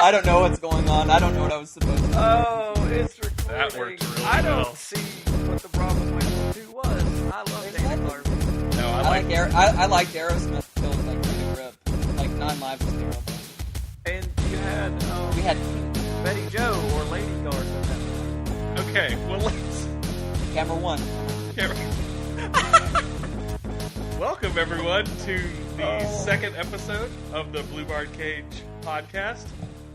I don't know what's going on. I don't know what I was supposed to do. Oh, it's recording. That worked really I don't well. see what the problem with 2 was. I love Dana Carvey. No, I liked Aerosmith till like the grip. Like 9 Lives was terrible. And you had We had Betty Joe or Lady Guard in that. Okay, well, let's... camera 1. Welcome, everyone, to the second episode of the Blue Bard Cage podcast.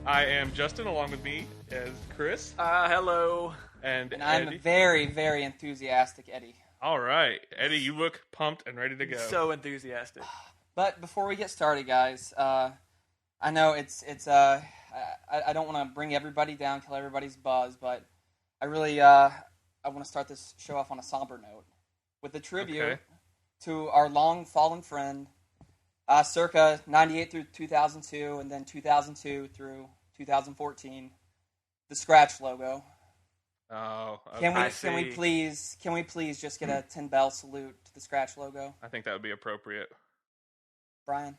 I am Justin, along with me is Chris. Hello. And I'm Eddie. a very, very enthusiastic Eddie. All right. Eddie, you look pumped and ready to go. So enthusiastic. But before we get started, guys, I know I don't want to bring everybody down, kill everybody's buzz, but I really I want to start this show off on a somber note with a tribute to our long fallen friend, circa 98 through 2002, and then 2002 through 2014, the Scratch logo. Oh, okay. Can we please just get a 10 bell salute to the Scratch logo? I think that would be appropriate. Brian?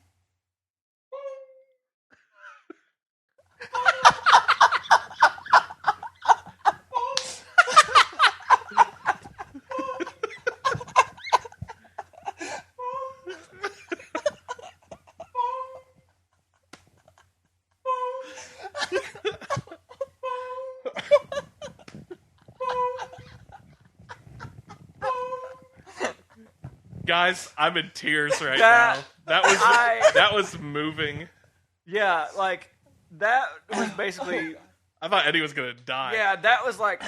Guys, I'm in tears right now. That was moving. Yeah, like, that was basically... I thought Eddie was gonna die. Yeah, that was like...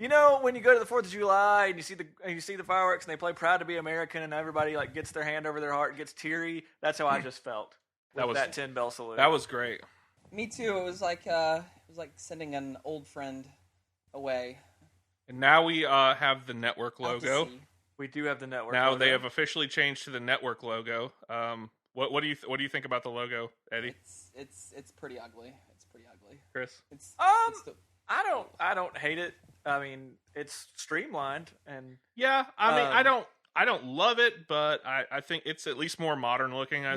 You know, when you go to the 4th of July and you see the fireworks and they play Proud to be American and everybody like gets their hand over their heart and gets teary, that's how I just felt with that 10 bell salute. That was great. Me too. It was like sending an old friend away. And now we have the network logo. We do have the network Now logo. they have officially changed to the network logo. What do you think about the logo, Eddie? It's pretty ugly. It's pretty ugly. Chris? I don't hate it. I mean, it's streamlined and yeah. I mean, I don't love it, but I think it's at least more modern looking. I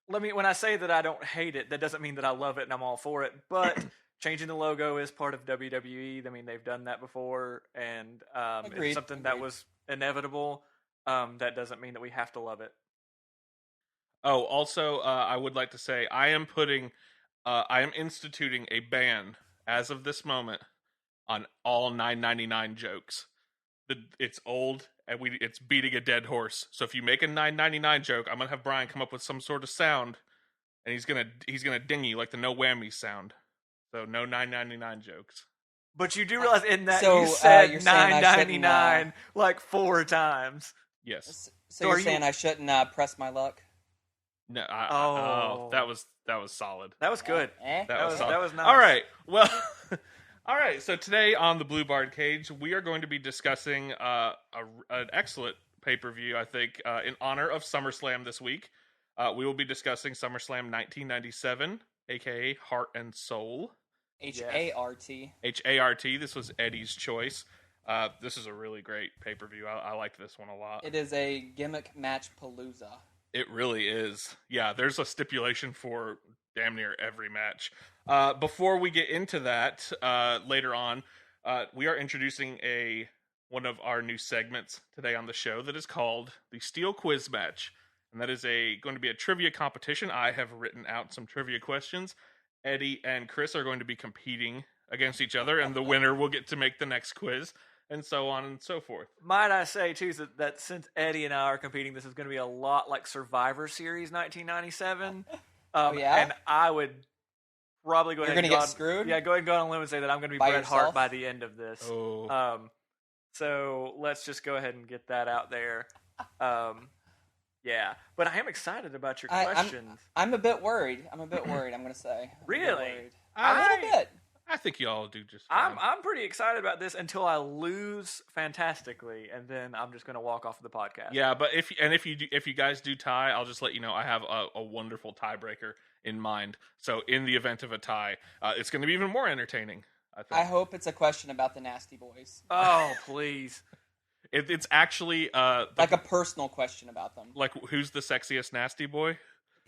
think. When I say that I don't hate it, that doesn't mean that I love it and I'm all for it. But changing the logo is part of WWE. I mean, they've done that before, and it's something that was inevitable. That doesn't mean that we have to love it. Oh, also, I would like to say I am instituting a ban as of this moment on all $9.99 jokes. It's old and it's beating a dead horse. So if you make a $9.99 joke, I'm gonna have Brian come up with some sort of sound, and he's gonna ding you like the no whammy sound. So no $9.99 jokes. But you do realize in that so, you said you're saying $9.99 like 4 times. Yes. So you're saying I shouldn't press my luck? No. That was solid. That was good. That was solid. That was nice. All right. Well. All right, so today on the Blue Bard Cage, we are going to be discussing an excellent pay-per-view, I think, in honor of SummerSlam this week. We will be discussing SummerSlam 1997, a.k.a. Hart and Soul. H-A-R-T. H-A-R-T. This was Eddie's choice. This is a really great pay-per-view. I liked this one a lot. It is a gimmick match palooza. It really is. Yeah, there's a stipulation for damn near every match. Before we get into that, later on, we are introducing one of our new segments today on the show that is called the Steel Quiz Match. And that is going to be a trivia competition. I have written out some trivia questions. Eddie and Chris are going to be competing against each other, and the winner will get to make the next quiz, and so on and so forth. Might I say, too, that since Eddie and I are competing, this is going to be a lot like Survivor Series 1997. Yeah? And I would probably go ahead and get screwed? Yeah, go ahead and go on a limb and say that I'm going to be By Bret Hart yourself? by the end of this. Oh. So let's just go ahead and get that out there. Yeah, but I am excited about your questions. I'm a bit worried. I'm going to say. Really? A little bit. I think you all do just fine. I'm pretty excited about this until I lose fantastically, and then I'm just going to walk off of the podcast. Yeah, but if you guys do tie, I'll just let you know I have a wonderful tiebreaker in mind. So in the event of a tie, it's going to be even more entertaining. I hope it's a question about the Nasty Boys. Oh, please. It's actually like a personal question about them. Like, who's the sexiest Nasty Boy?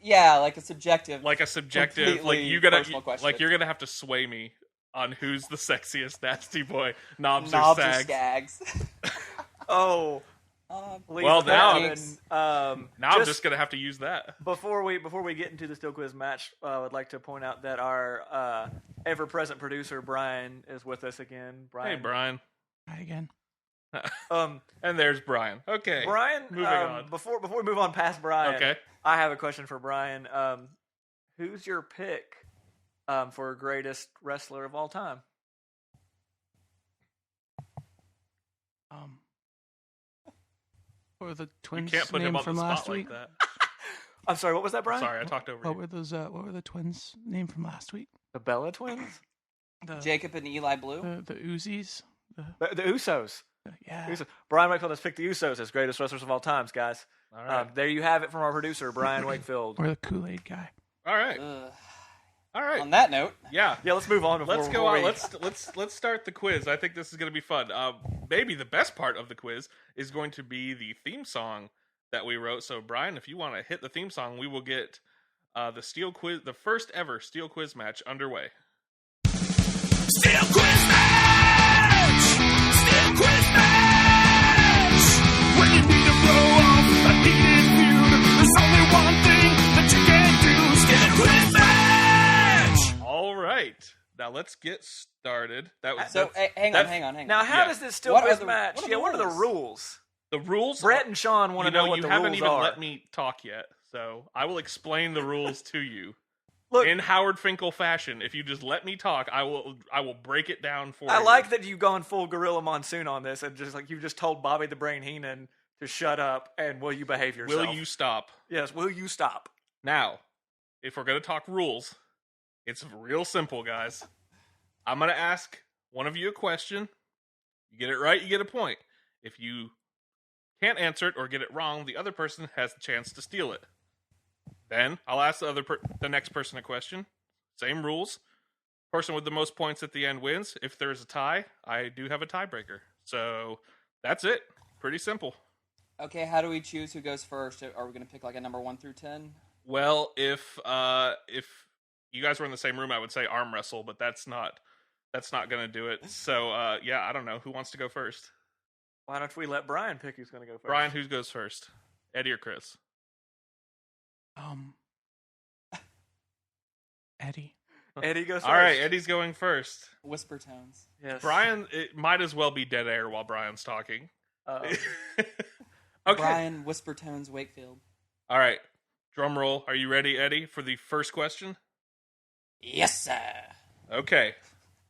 Yeah, like a subjective. Like you like you're gonna have to sway me on who's the sexiest nasty boy, knobs or sags. Oh. Well, now I'm just gonna have to use that. Before we get into the Steel Quiz match, I would like to point out that our ever-present producer Brian is with us again. Brian. Hey, Brian. Hi again. And there's Brian. Okay, Brian. Moving on. Before we move on past Brian, okay, I have a question for Brian. Who's your pick for greatest wrestler of all time? What were the twins' you can't put him on from the last spot week? Like that. I'm sorry. What was that, Brian? Sorry, I talked over you. What were the twins' name from last week? The Bella twins. Jacob and Eli Blue. The Uzis. The Usos. Yeah. Usos. Brian Wakefield has picked the Usos as greatest wrestlers of all times, guys. All right. There you have it from our producer, Brian Wakefield. Or the Kool-Aid guy. All right. All right. On that note, yeah. Let's move on. Let's go on. Let's start the quiz. I think this is going to be fun. Maybe the best part of the quiz is going to be the theme song that we wrote. So, Brian, if you want to hit the theme song, we will get the Steel Quiz, the first ever Steel Quiz match underway. Steel Quiz match! Steel Quiz match! When you need to blow off a heated feud, there's only one thing that you can do. Steel Quiz match! All right. Now let's get started. That was hang on. Now, how does this Steel Quiz match? What are the rules? The rules? Brett and Shawn want to know what the rules are. You haven't even let me talk yet, so I will explain the rules to you. Look, in Howard Finkel fashion, if you just let me talk, I will break it down for you. I like that you've gone full Gorilla Monsoon on this, and just like you just told Bobby the Brain Heenan to shut up and will you behave yourself? Will you stop? Yes, will you stop? Now, if we're going to talk rules, it's real simple, guys. I'm going to ask one of you a question. You get it right, you get a point. If you can't answer it or get it wrong, the other person has the chance to steal it. Then I'll ask the next person a question. Same rules. Person with the most points at the end wins. If there's a tie, I do have a tiebreaker. So that's it. Pretty simple. Okay, how do we choose who goes first? Are we going to pick like a number 1 through 10? Well, if you guys were in the same room, I would say arm wrestle, but that's not going to do it. So I don't know who wants to go first. Why don't we let Brian pick who's going to go first? Brian, who goes first? Eddie or Chris? Eddie. Eddie goes first. All right, Eddie's going first. Whisper tones. Yes. Brian, it might as well be dead air while Brian's talking. Okay. Brian Whisper tones Wakefield. All right. Drum roll. Are you ready, Eddie, for the first question? Yes, sir. Okay.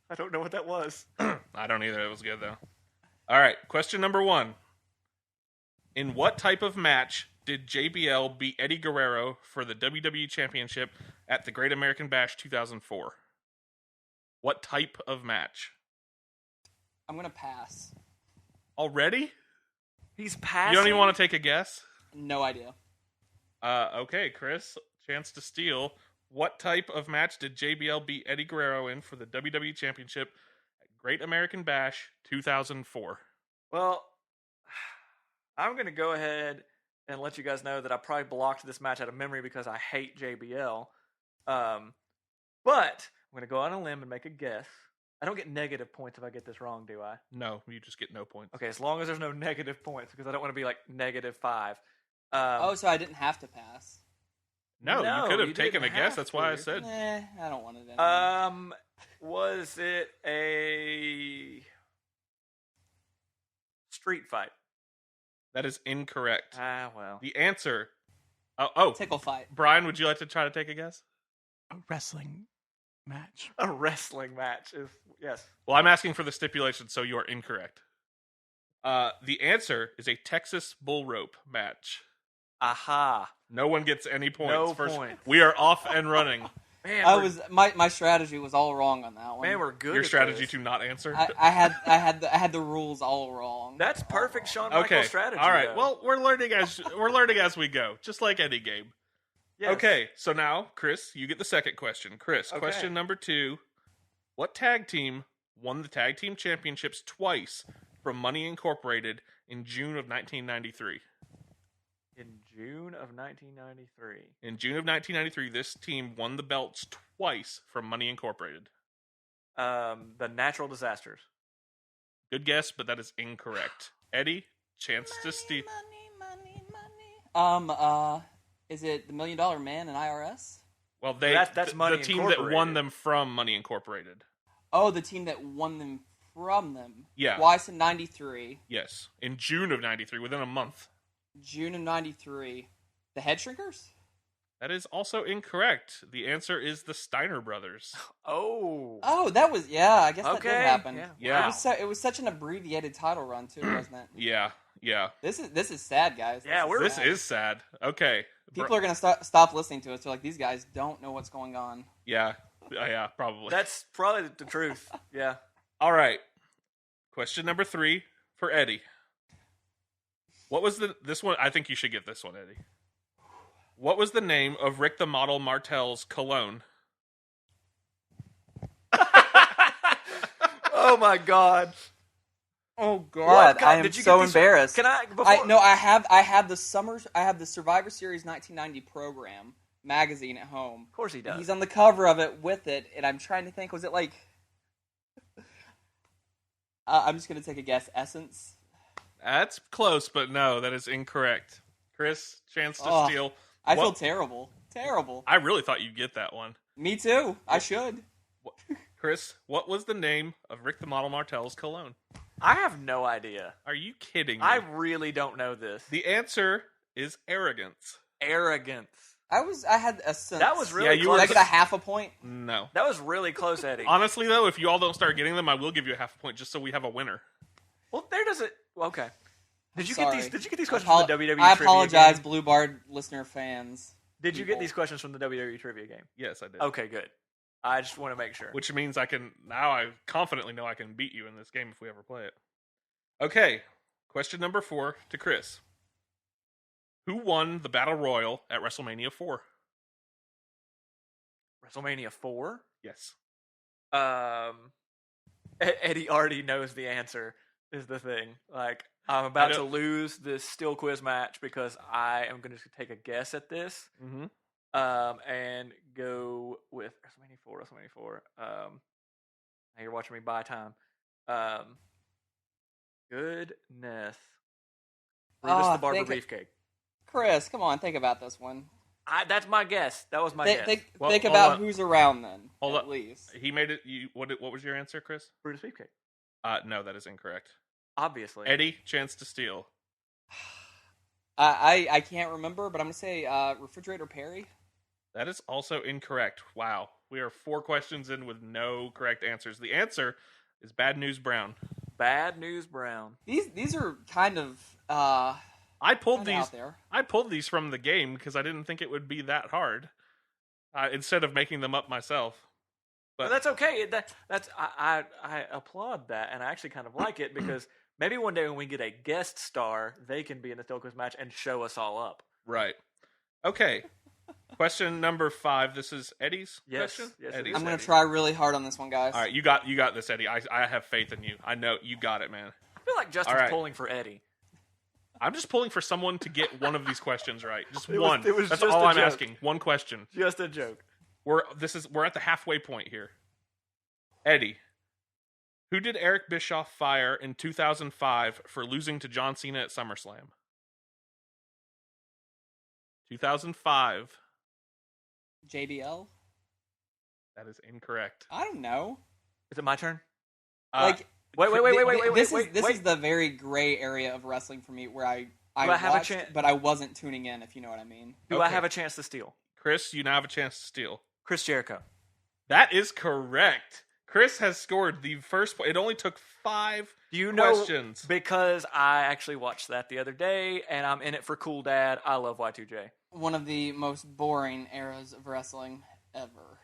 I don't know what that was. I don't either. It was good, though. All right. Question number 1. In what type of match did JBL beat Eddie Guerrero for the WWE Championship at the Great American Bash 2004? What type of match? I'm going to pass. Already? He's passing? You don't even want to take a guess? No idea. Okay, Chris, chance to steal. What type of match did JBL beat Eddie Guerrero in for the WWE Championship at Great American Bash 2004? Well, I'm going to go ahead and let you guys know that I probably blocked this match out of memory because I hate JBL. But I'm going to go on a limb and make a guess. I don't get negative points if I get this wrong, do I? No, you just get no points. Okay, as long as there's no negative points, because I don't want to be like -5. So I didn't have to pass. No, you could have taken a guess. That's why I said. I don't want it anymore. Was it a street fight? That is incorrect. Well. The answer. Tickle fight. Brian, would you like to try to take a guess? A wrestling match. A wrestling match is yes. Well, I'm asking for the stipulation, so you are incorrect. The answer is a Texas bull rope match. Aha! No one gets any points. No points. We are off and running. Man, my strategy was all wrong on that one. Man, we're good. Your at strategy this. to not answer. I had the rules all wrong. That's perfect, Shawn Michaels strategy. All right. Though. Well, we're learning as we go, just like any game. Yes. Okay. So now, Chris, you get the second question. Chris, Okay. question number 2: What tag team won the tag team championships twice from Money Incorporated in June of 1993? In June of 1993. In June of 1993, this team won the belts twice from Money Incorporated. The Natural Disasters. Good guess, but that is incorrect. Eddie, chance to steal. Is it the $1 Million Man and IRS? Well, that's Money the team that won Incorporated. them from Money Incorporated. Oh, the team that won them from them. Yeah. Twice in 93. Yes, in June of 93, within a month. June of 93. The Head Shrinkers? That is also incorrect. The answer is the Steiner Brothers. Oh. Oh, that was, yeah, I guess that did Okay, happen. yeah. It was such an abbreviated title run, too, wasn't it? Yeah. This is sad, guys. This is sad. Okay. People are going to stop listening to us. They're like, these guys don't know what's going on. Yeah, probably. That's probably the truth. Yeah. All right. Question number 3 for Eddie. What was this one? I think you should get this one, Eddie. What was the name of Rick the Model Martel's cologne? Oh my God. Oh God, I am so embarrassed. Can I? I have the Survivor Series 1990 program magazine at home. Of course he does. He's on the cover of it with it, and I'm trying to think. Was it like? I'm just gonna take a guess. Essence. That's close, but no, that is incorrect. Chris, chance to steal. I feel terrible. Terrible. I really thought you'd get that one. Me too. I should. Chris, what was the name of Rick the Model Martel's cologne? I have no idea. Are you kidding me? I really don't know this. The answer is Arrogance. Arrogance. I had a sense. That was really close. Did I get a half a point? No. That was really close, Eddie. Honestly, though, if you all don't start getting them, I will give you a half a point just so we have a winner. Well, there doesn't. Okay. Did you Sorry. get these questions from the WWE I trivia apologize, game? Blue Bard listener fans. Did you get these questions from the WWE trivia game? Yes, I did. Okay, good. I just want to make sure. Which means I confidently know I can beat you in this game if we ever play it. Okay, question number 4 to Chris. Who won the Battle Royal at WrestleMania 4? WrestleMania 4? Yes. Eddie already knows the answer, is the thing. Like, I'm about to lose this steel quiz match because I am going to take a guess at this. Mm-hmm. And go with WrestleMania 4. Now you're watching me buy time. Goodness. Brutus the Barber Beefcake. Chris, come on, think about this one. That's my guess. That was my guess. Think about who's around then. At least. He made it. What was your answer, Chris? Brutus Beefcake. No, that is incorrect. Obviously. Eddie, chance to steal. I can't remember, but I'm going to say Refrigerator Perry. That is also incorrect. Wow. We are 4 questions in with no correct answers. The answer is Bad News Brown. Bad News Brown. These are kind of I pulled these out there. I pulled these from the game because I didn't think it would be that hard. Instead of making them up myself. But that's okay. I applaud that, and I actually kind of like it because maybe one day when we get a guest star, they can be in the Steel Quiz match and show us all up. Right. Okay. Question number 5. This is Eddie's question? Yes, Eddie's. I'm going to try really hard on this one, guys. All right, you got this, Eddie. I have faith in you. I know you got it, man. I feel like Justin's pulling for Eddie. I'm just pulling for someone to get one of these questions right. Just one. That's just all I'm joke. asking. One question. Just a joke. We're at the halfway point here. Eddie, who did Eric Bischoff fire in 2005 for losing to John Cena at SummerSlam? 2005. JBL? That is incorrect. I don't know. Is it my turn? Wait. This is the very gray area of wrestling for me where I have a watched, chance? but I wasn't tuning in, if you know what I mean. Do I have a chance to steal? Chris, you now have a chance to steal. Chris Jericho. That is correct. Chris has scored the first point. It only took 5 questions. Because I actually watched that the other day, and I'm in it for Cool Dad. I love Y2J. One of the most boring eras of wrestling ever.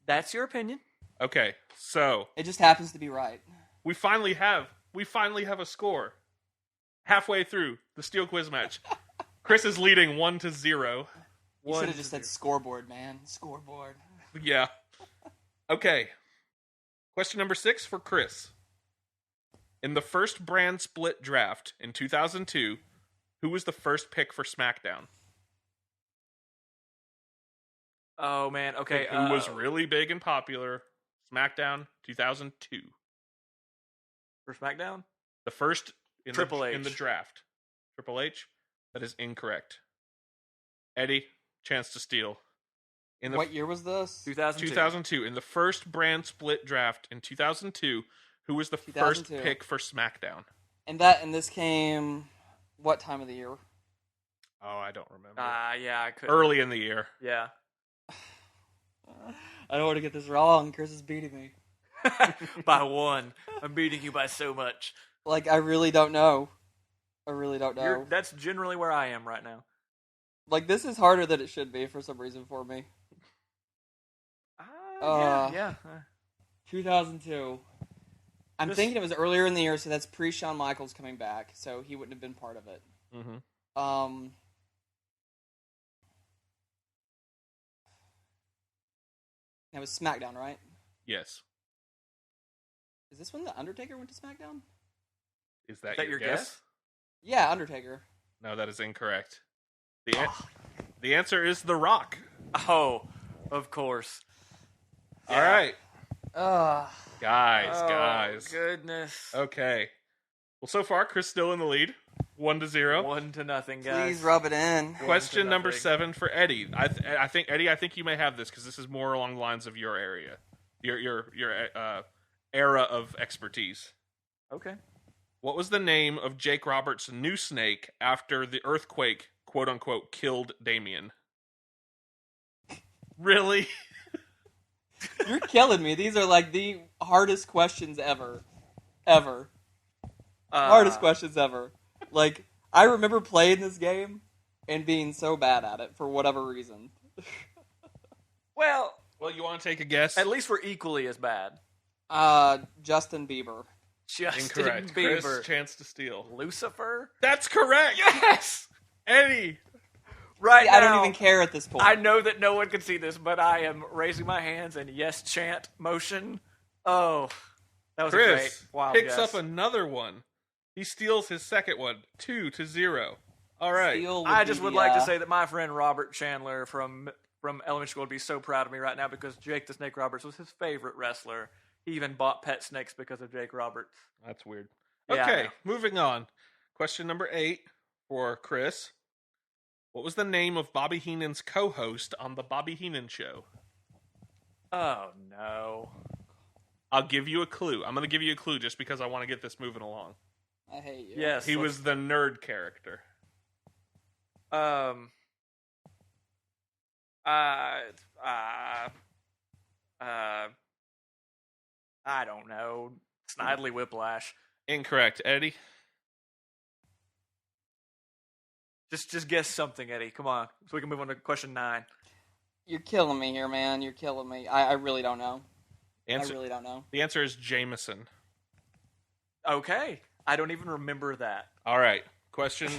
That's your opinion. Okay, so it just happens to be right. We finally have a score. Halfway through the Steel Quiz match. Chris is leading 1-0. You should have just said scoreboard, man. Scoreboard. Yeah. Okay. Question number 6 for Chris. In the first brand split draft in 2002, who was the first pick for SmackDown? Oh man, okay. Who was really big and popular? SmackDown 2002. For SmackDown? The first in Triple H. in the draft. Triple H? That is incorrect. Eddie, chance to steal. What year was this? 2002. 2002. In the first brand split draft in 2002, who was the first pick for SmackDown? And this came what time of the year? Oh, I don't remember. Yeah, I could. Early in the year. Yeah. I don't want to get this wrong. Chris is beating me. By 1. I'm beating you by so much. Like, I really don't know. I really don't know. That's generally where I am right now. Like, this is harder than it should be for some reason for me. Yeah. 2002. I'm thinking it was earlier in the year, so that's pre-Shawn Michaels coming back, so he wouldn't have been part of it. Mm-hmm. That was SmackDown, right? Yes. Is this when the Undertaker went to SmackDown? Is that your guess? Yeah, Undertaker. No, that is incorrect. The answer is The Rock. Oh, of course. Yeah. All right. Guys. Guys. Goodness. Okay. Well, so far, Chris still in the lead. 1-0. 1-0, guys. Please rub it in. Question number 7 for Eddie. I think Eddie, I think you may have this because this is more along the lines of your area, your era of expertise. Okay. What was the name of Jake Roberts' new snake after the earthquake, quote unquote, killed Damien? Really? You're killing me. These are like the hardest questions ever. Hardest questions ever. Like, I remember playing this game and being so bad at it for whatever reason. Well, you want to take a guess? At least we're equally as bad. Justin Bieber. Incorrect. Bieber. Chris, chance to steal. Lucifer? That's correct. Yes! Eddie. Right now, I don't even care at this point. I know that no one can see this, but I am raising my hands in yes chant motion. Oh, that was Chris a great wild picks guess. up another one. He steals his second one, 2-0. All right. I just would like to say that my friend Robert Chandler from elementary school would be so proud of me right now because Jake the Snake Roberts was his favorite wrestler. He even bought pet snakes because of Jake Roberts. That's weird. Yeah, Okay, moving on. Question number 8 for Chris. What was the name of Bobby Heenan's co-host on The Bobby Heenan Show? Oh, no. I'll give you a clue. I'm going to give you a clue just because I want to get this moving along. I hate you. Yes. He was the nerd character. I don't know. Snidely Whiplash. Incorrect. Eddie? Just guess something, Eddie. Come on. So we can move on to question 9. You're killing me here, man. You're killing me. I really don't know. I really don't know. The answer is Jameson. Okay. I don't even remember that. All right. Question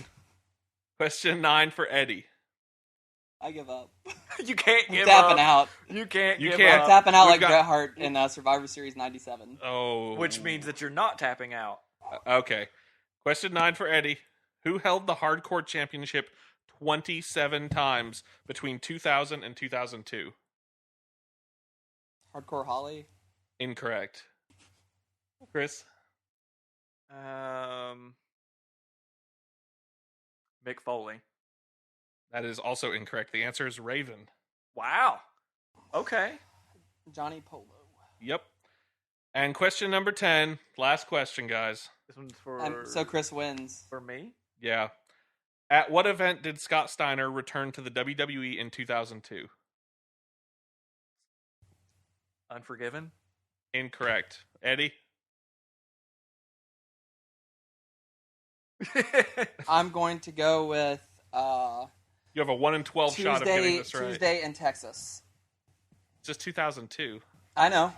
9 for Eddie. I give up. You can't I'm give tapping up. out. You can't You give can't. up. I'm tapping out We've like Bret Hart in Survivor Series 97. Oh. Which means that you're not tapping out. Okay. Question 9 for Eddie. Who held the Hardcore Championship 27 times between 2000 and 2002? Hardcore Holly? Incorrect. Chris? Mick Foley. That is also incorrect. The answer is Raven. Wow. Okay. Johnny Polo. Yep. And question number 10. Last question, guys. This one's for... So Chris wins. For me? Yeah. At what event did Scott Steiner return to the WWE in 2002? Unforgiven? Incorrect. Eddie? I'm going to go with You have a 1 in 12 shot of getting this right. Tuesday in Texas. It's just 2002. I know.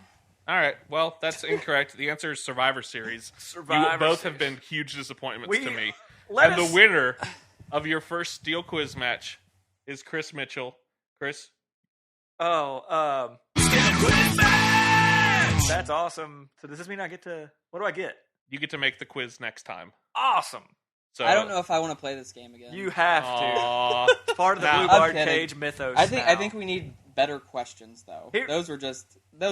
All right. Well, that's incorrect. The answer is Survivor Series. Survivor You both Series. have been huge disappointments to me. The winner of your first Steel Quiz match is Chris Mitchell. Chris? Oh, that's awesome. So does this mean I get to... What do I get? You get to make the quiz next time. Awesome. So I don't know if I want to play this game again. You have Aw. to. It's part of the Nah. Blue I'm Bard kidding. Cage mythos. I think now. we need better questions though. Those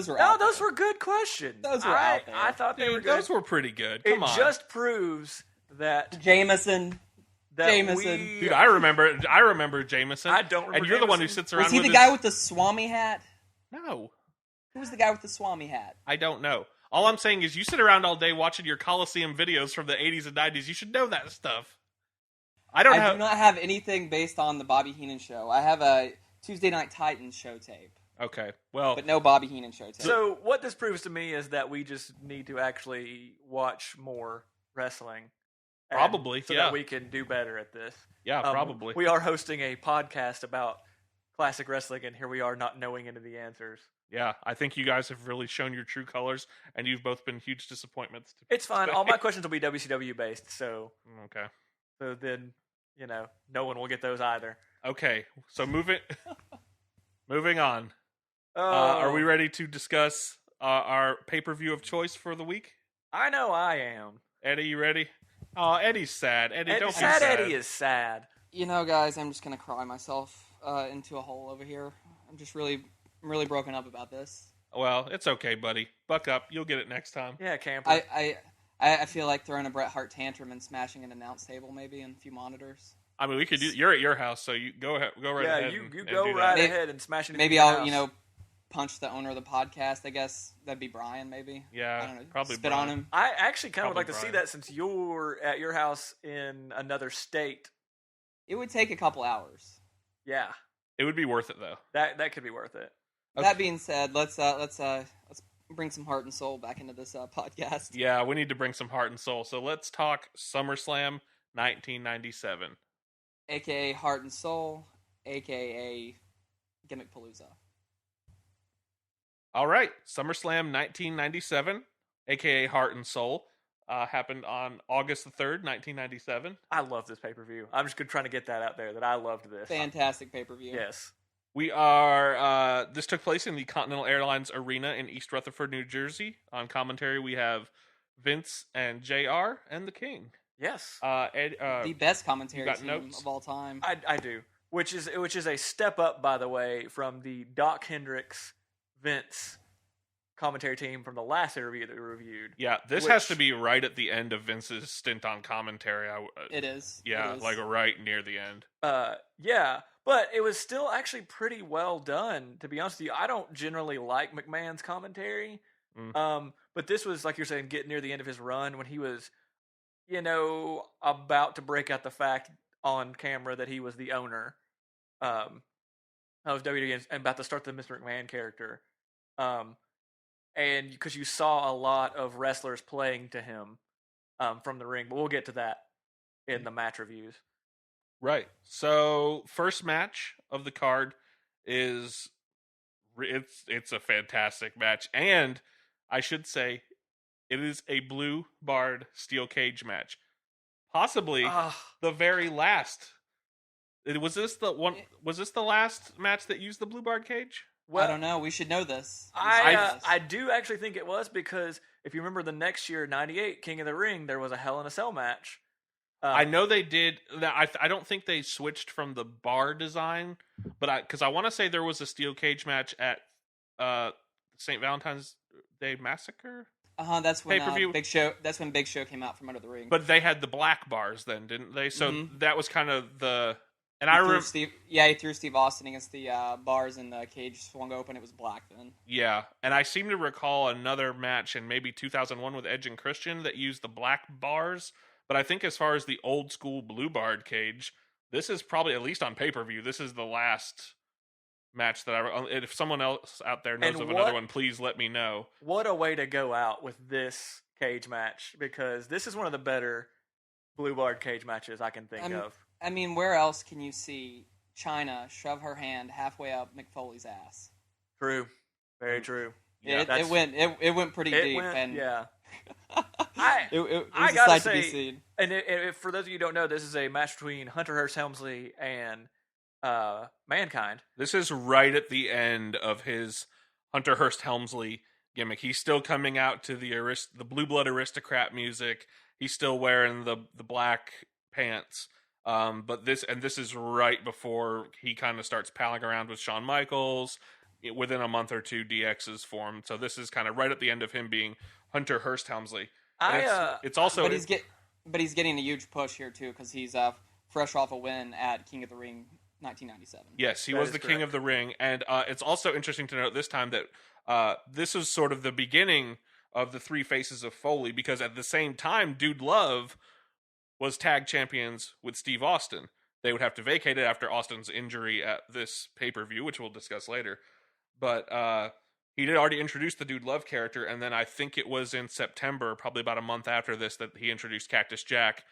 were No, out those there. were good questions. Those were out there. I thought they were Dude, good. those were pretty good. It Come on. just proves that Jameson. Jameson. Dude, I remember Jameson. I don't remember And you're the one who Jameson. sits around Was he with the his... guy with the Swami hat? No, Who was the guy with the Swami hat? I don't know. All I'm saying is you sit around all day watching your Coliseum videos from the 80s and 90s. You should know that stuff. I do not have anything based on the Bobby Heenan show. I have a Tuesday Night Titans show tape, Okay, well... but no Bobby Heenan show tape. So what this proves to me is that we just need to actually watch more wrestling. And Probably, so yeah. that we can do better at this. Yeah, probably. We are hosting a podcast about classic wrestling, and here we are not knowing any of the answers. Yeah, I think you guys have really shown your true colors, and you've both been huge disappointments. It's fine. All my questions will be WCW based, so Okay. then no one will get those either. Okay, so moving on. Oh, Are we ready to discuss our pay-per-view of choice for the week? I know I am. Eddie, you ready? Oh, Eddie's sad. Eddie, don't be Sad sad. Eddie is sad. You know, guys, I'm just gonna cry myself into a hole over here. I'm really broken up about this. Well, it's okay, buddy. Buck up. You'll get it next time. Yeah, Camper. I feel like throwing a Bret Hart tantrum and smashing an announce table maybe and a few monitors. I mean, we could do. You're at your house, so you go right ahead. you and go do right that. ahead and smash it. Maybe into I'll your house. punch the owner of the podcast. I guess that'd be Brian. Maybe. Yeah, I don't know. probably spit Brian. on him. I actually kind of would like Probably to see Brian. that since you're at your house in another state. It would take a couple hours. Yeah, It would be worth it, though. that could be worth it. Okay. That being said, let's bring some heart and soul back into this podcast. Yeah, we need to bring some heart and soul. So let's talk SummerSlam 1997. AKA Heart and Soul, AKA Gimmick Palooza. All right, SummerSlam 1997, aka Heart and Soul, happened on August the 3rd, 1997. I love this pay per view. I'm just trying to get that out there that I loved this. Fantastic pay-per-view. Yes. We are. This took place in the Continental Airlines Arena in East Rutherford, New Jersey. On commentary, we have Vince and JR and the King. Yes. The best commentary got team notes? of all time. I do. Which is a step up, by the way, from the Doc Hendricks Vince commentary team from the last interview that we reviewed. Yeah, this has to be right at the end of Vince's stint on commentary. It is. Yeah, It is. like right near the end. Yeah, but it was still actually pretty well done, to be honest with you. I don't generally like McMahon's commentary. But this was, like you're saying, getting near the end of his run when he was, about to break out the fact on camera that he was the owner of WWE and about to start the Mr. McMahon character. And because you saw a lot of wrestlers playing to him from the ring, but we'll get to that in the match reviews. Right. So first match of the card is it's a fantastic match, and I should say it is a blue barred steel cage match, possibly the very last. Was this the last match that used the blue barred cage? Well, I don't know. We should know this. I do actually think it was, because if you remember the next year, 98, King of the Ring, there was a Hell in a Cell match. I know they did. I don't think they switched from the bar design, but because I want to say there was a steel cage match at St. Valentine's Day Massacre. That's when Pay-per-view. Big Show. That's when Big Show came out from under the ring. But they had the black bars then, didn't they? So that was kind of the. And he I remember. he threw Steve Austin against the bars, and the cage swung open. It was black then. Yeah, and I seem to recall another match in maybe 2001 with Edge and Christian that used the black bars. But I think as far as the old school blue barred cage, this is probably, at least on pay-per-view, this is the last match that if someone else out there knows of another one, please let me know. What a way to go out with this cage match, because this is one of the better blue barred cage matches I can think of. I mean, where else can you see Chyna shove her hand halfway up McFoley's ass? True. Very true. Yeah, it went pretty deep. Yeah. It was I a gotta sight to be say, seen. and for those of you who don't know, this is a match between Hunter Hearst Helmsley and Mankind. This is right at the end of his Hunter Hearst Helmsley gimmick. He's still coming out to the Blue Blood Aristocrat music. He's still wearing the black pants. But this is right before he kind of starts palling around with Shawn Michaels. Within a month or two, DX is formed. So this is kind of right at the end of him being Hunter Hearst Helmsley. It's also, but he's getting a huge push here too because he's fresh off a win at King of the Ring 1997. Yes, he was the King of the Ring, and it's also interesting to note this time that this was sort of the beginning of the three faces of Foley, because at the same time, Dude Love was tag champions with Steve Austin. They would have to vacate it after Austin's injury at this pay-per-view, which we'll discuss later. But he did already introduce the Dude Love character, and then I think it was in September, probably about a month after this, that he introduced Cactus Jack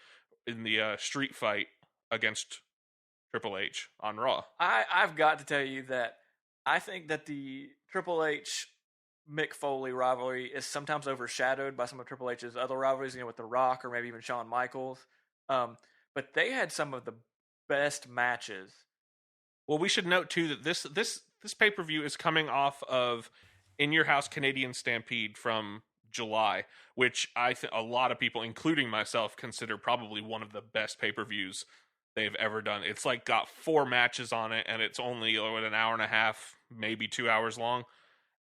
in the street fight against Triple H on Raw. I've got to tell you that I think that the Triple H Mick Foley rivalry is sometimes overshadowed by some of Triple H's other rivalries, with The Rock or maybe even Shawn Michaels. But they had some of the best matches. Well, we should note too that this pay-per-view is coming off of In Your House Canadian Stampede from July, which a lot of people, including myself, consider probably one of the best pay-per-views they've ever done. It's like got 4 matches on it, and it's only an hour and a half, maybe 2 hours long.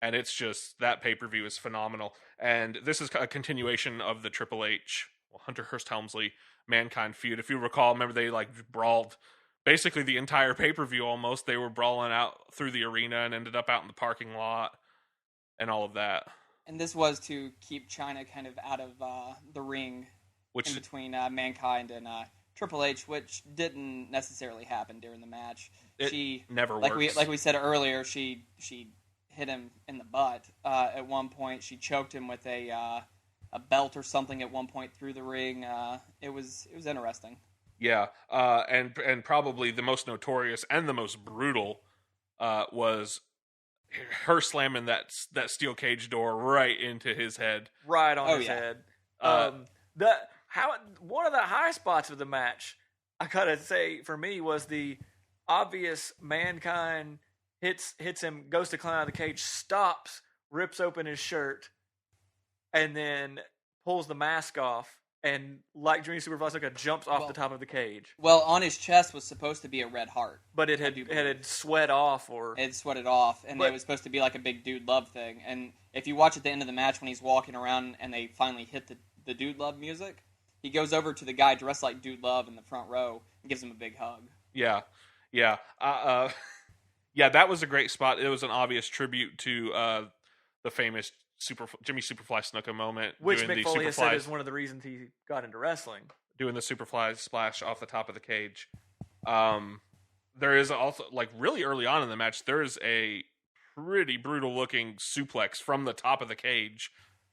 And it's just, that pay-per-view is phenomenal. And this is a continuation of the Triple H, Hunter Hearst Helmsley, Mankind feud. If you recall, remember they brawled basically the entire pay-per-view almost. They were brawling out through the arena and ended up out in the parking lot and all of that. And this was to keep China kind of out of the ring in between Mankind and Triple H, which didn't necessarily happen during the match. She never works. Like we said earlier, she hit him in the butt at one point. She choked him with a belt or something at one point through the ring. It was interesting. Yeah, and probably the most notorious and the most brutal was her slamming that steel cage door right into his head, right on his head. One of the high spots of the match, I gotta say, for me, was the obvious Mankind hits him, goes to climb out of the cage, stops, rips open his shirt, and then pulls the mask off, and like Junior Superfly Snuka jumps off the top of the cage. Well, on his chest was supposed to be a red heart, but it had sweat off, or it sweated off, and it was supposed to be like a big Dude Love thing. And if you watch at the end of the match when he's walking around and they finally hit the Dude Love music, he goes over to the guy dressed like Dude Love in the front row and gives him a big hug. Yeah. Yeah, that was a great spot. It was an obvious tribute to the famous Jimmy Superfly Snuka moment. Which Mick Foley has said is one of the reasons he got into wrestling. Doing the Superfly splash off the top of the cage. There is also, really early on in the match, there is a pretty brutal-looking suplex from the top of the cage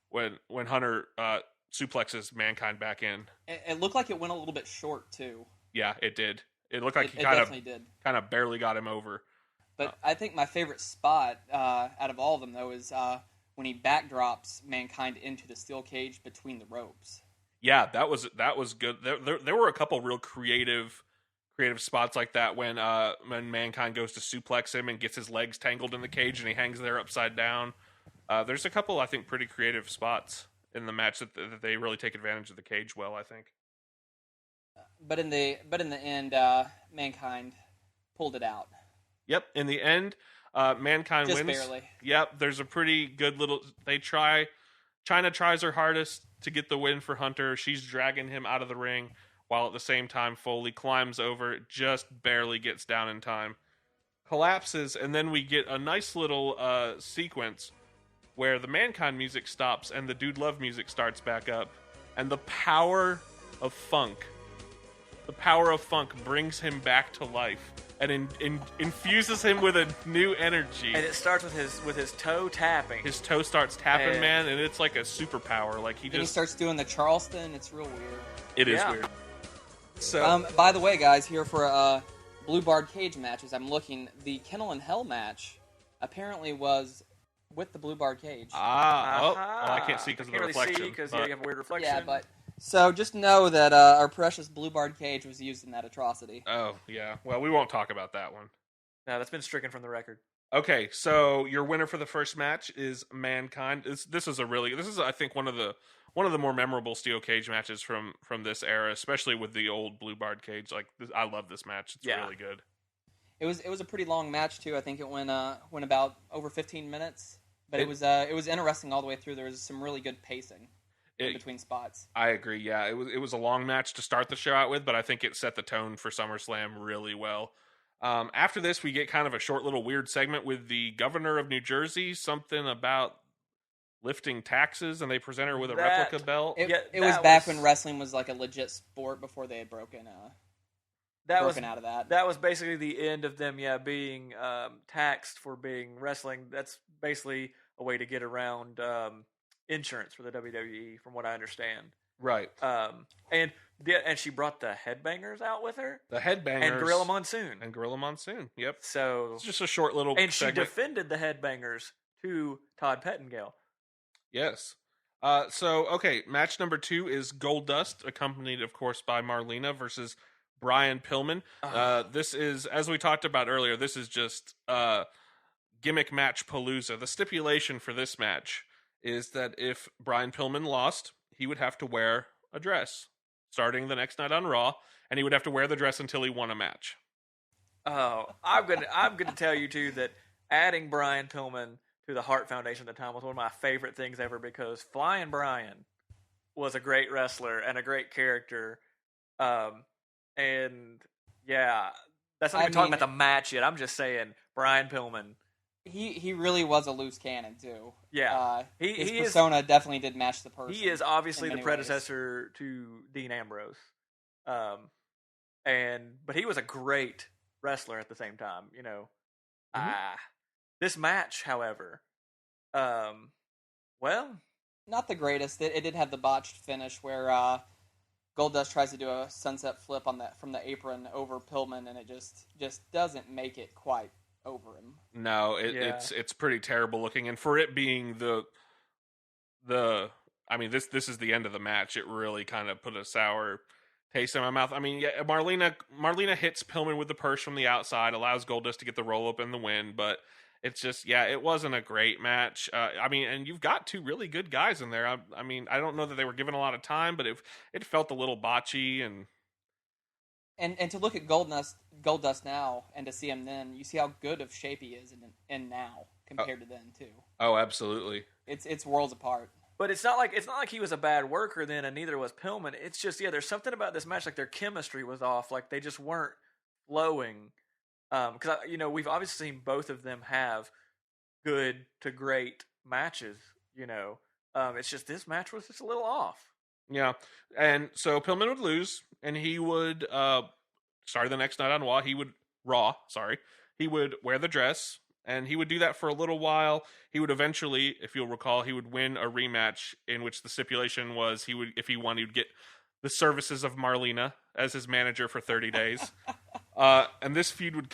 when Hunter suplexes Mankind back in. It looked like it went a little bit short, too. Yeah, it did. It looked like he kind of barely got him over. But I think my favorite spot out of all of them, though, is when he backdrops Mankind into the steel cage between the ropes. Yeah, that was good. There were a couple real creative spots like that when Mankind goes to suplex him and gets his legs tangled in the cage and he hangs there upside down. There's a couple, I think, pretty creative spots in the match that they really take advantage of the cage well, I think. But in the end, Mankind pulled it out. Yep, in the end, Mankind wins. Just barely. Yep, there's a pretty good little... China tries her hardest to get the win for Hunter. She's dragging him out of the ring, while at the same time Foley climbs over, just barely gets down in time, collapses, and then we get a nice little sequence where the Mankind music stops and the Dude Love music starts back up, and the power of funk brings him back to life and infuses him with a new energy. And it starts with his toe tapping. His toe starts tapping, man, and it's like a superpower. Like he starts doing the Charleston. It's real weird. It is weird. So, by the way, guys, here for Blue Barred Cage matches, I'm looking. The Kennel in Hell match apparently was with the Blue Barred Cage. I can't see because of the reflection. Because you have a weird reflection. Yeah, but so just know that our precious Blue Barred Cage was used in that atrocity. Oh yeah. Well, we won't talk about that one. No, that's been stricken from the record. Okay, so your winner for the first match is Mankind. This is I think one of the more memorable steel cage matches from this era, especially with the old blue barred cage. Like I love this match. It's really good. It was a pretty long match too. I think it went about over 15 minutes, but it was interesting all the way through. There was some really good pacing in between spots. I agree. Yeah, it was a long match to start the show out with, but I think it set the tone for SummerSlam really well. After this, we get kind of a short little weird segment with the governor of New Jersey, something about lifting taxes, and they present her with a replica belt. It was back when wrestling was like a legit sport before they had broken out of that. That was basically the end of them, being taxed for being wrestling. That's basically a way to get around insurance for the WWE, from what I understand. Right. And she brought the Headbangers out with her. The Headbangers. And Gorilla Monsoon. Yep. So it's just a short little And segment. she defended the Headbangers to Todd Pettengill. Yes. Okay, match number 2 is Goldust, accompanied, of course, by Marlena versus Brian Pillman. This is, as we talked about earlier, this is just gimmick match palooza. The stipulation for this match is that if Brian Pillman lost, he would have to wear a dress starting the next night on Raw, and he would have to wear the dress until he won a match. Oh, I'm gonna tell you too that adding Brian Pillman to the Hart Foundation at the time was one of my favorite things ever, because Flying Brian was a great wrestler and a great character. And yeah, that's not even talking about the match yet. I'm just saying Brian Pillman. He really was a loose cannon too. Yeah, his persona definitely did match the person. He is obviously the predecessor to Dean Ambrose, but he was a great wrestler at the same time. You know, this match, however, not the greatest. It did have the botched finish where Goldust tries to do a sunset flip from the apron over Pillman, and it just doesn't make it quite over him. No, it's pretty terrible looking, and for it being this is the end of the match. It really kind of put a sour taste in my mouth. I mean, yeah, Marlena hits Pillman with the purse from the outside, allows Goldust to get the roll up and the win, but it's just, it wasn't a great match. And you've got two really good guys in there. I don't know that they were given a lot of time, but it felt a little botchy And to look at Goldust now and to see him then, you see how good of shape he is in now compared to then too. Oh, absolutely. It's worlds apart. But it's not like he was a bad worker then, and neither was Pillman. It's just there's something about this match, like their chemistry was off, like they just weren't flowing. Because we've obviously seen both of them have good to great matches. It's just this match was just a little off. Yeah, and so Pillman would lose, and he would start the next night on Raw. He would wear the dress, and he would do that for a little while. He would eventually, if you'll recall, he would win a rematch in which the stipulation was if he won, he would get the services of Marlena as his manager for 30 days. And this feud would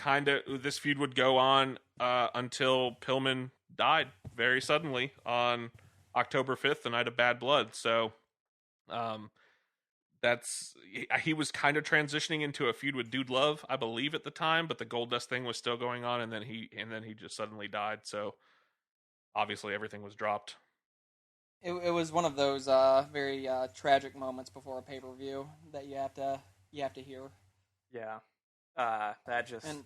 go on until Pillman died very suddenly on October 5th, the night of Bad Blood. So he was kind of transitioning into a feud with Dude Love, I believe, at the time, but the Goldust thing was still going on, and then he just suddenly died. So obviously everything was dropped. It was one of those very tragic moments before a pay-per-view that you have to hear. Yeah, and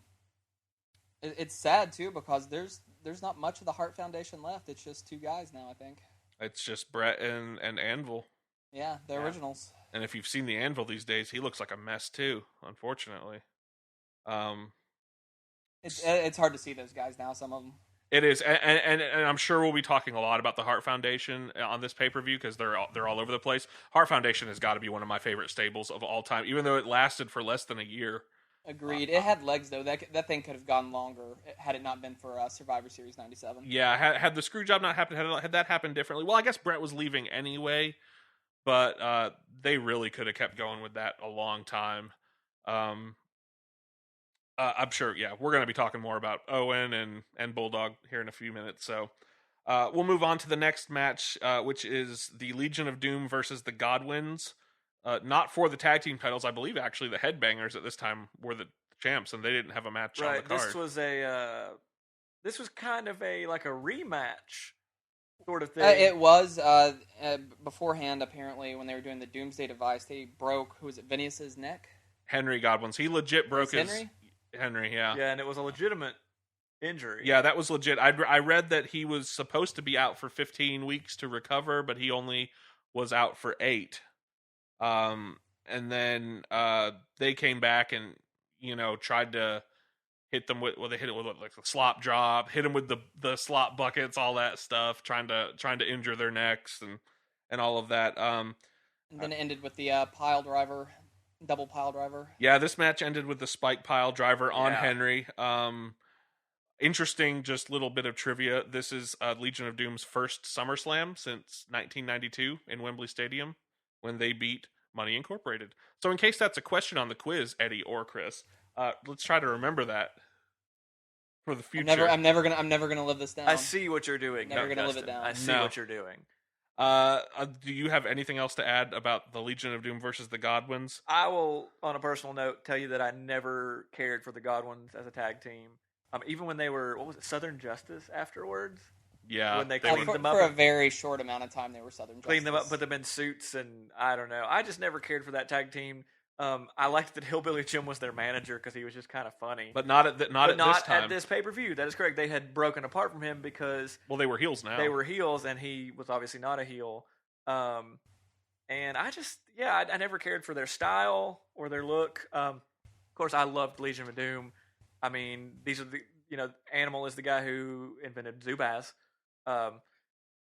it's sad too, because there's not much of the Hart Foundation left. It's just two guys now, I think. It's just Bret and Anvil. Yeah, the originals. And if you've seen the Anvil these days, he looks like a mess too, unfortunately. It's hard to see those guys now, some of them. It is, and I'm sure we'll be talking a lot about the Hart Foundation on this pay-per-view, because they're all over the place. Hart Foundation has got to be one of my favorite stables of all time, even though it lasted for less than a year. Agreed. It had legs, though. That thing could have gone longer had it not been for Survivor Series 97. Yeah, had the screw job not happened, had that happened differently. Well, I guess Bret was leaving anyway, but they really could have kept going with that a long time. I'm sure, we're going to be talking more about Owen and Bulldog here in a few minutes. So we'll move on to the next match, which is the Legion of Doom versus the Godwins. Not for the tag team titles. I believe, actually, the Headbangers at this time were the champs, and they didn't have a match on the card. This was a this was kind of a rematch sort of thing. It was beforehand. Apparently, when they were doing the Doomsday Device, they broke Phineas's neck. Henry Godwin's. He legit broke his Henry. Yeah, and it was a legitimate injury. Yeah, that was legit. I read that he was supposed to be out for 15 weeks to recover, but he only was out for 8. And then they came back and tried to hit them with they hit it with like the slop drop, hit them with the slop buckets, all that stuff, trying to injure their necks and all of that. And then it ended with the double pile driver. Yeah, this match ended with the spike pile driver on Henry. Interesting, just little bit of trivia. This is Legion of Doom's first SummerSlam since 1992 in Wembley Stadium when they beat Money Incorporated. So in case that's a question on the quiz, Eddie or Chris, let's try to remember that for the future. I'm never gonna live this down. I see what you're doing. Never gonna live it down. I see what you're doing. Do you have anything else to add about the Legion of Doom versus the Godwins? I will, on a personal note, tell you that I never cared for the Godwins as a tag team. Even when they were, Southern Justice afterwards? Yeah. When they cleaned them up. For a very short amount of time, they were Southern Justice. Cleaned them up, put them in suits, and I don't know. I just never cared for that tag team. I liked that Hillbilly Jim was their manager because he was just kind of funny. But not at this time. At this pay-per-view. That is correct. They had broken apart from him because... Well, they were heels now. They were heels, and he was obviously not a heel. And I just... Yeah, I never cared for their style or their look. Of course, I loved Legion of Doom. I mean, these are Animal is the guy who invented Zubaz.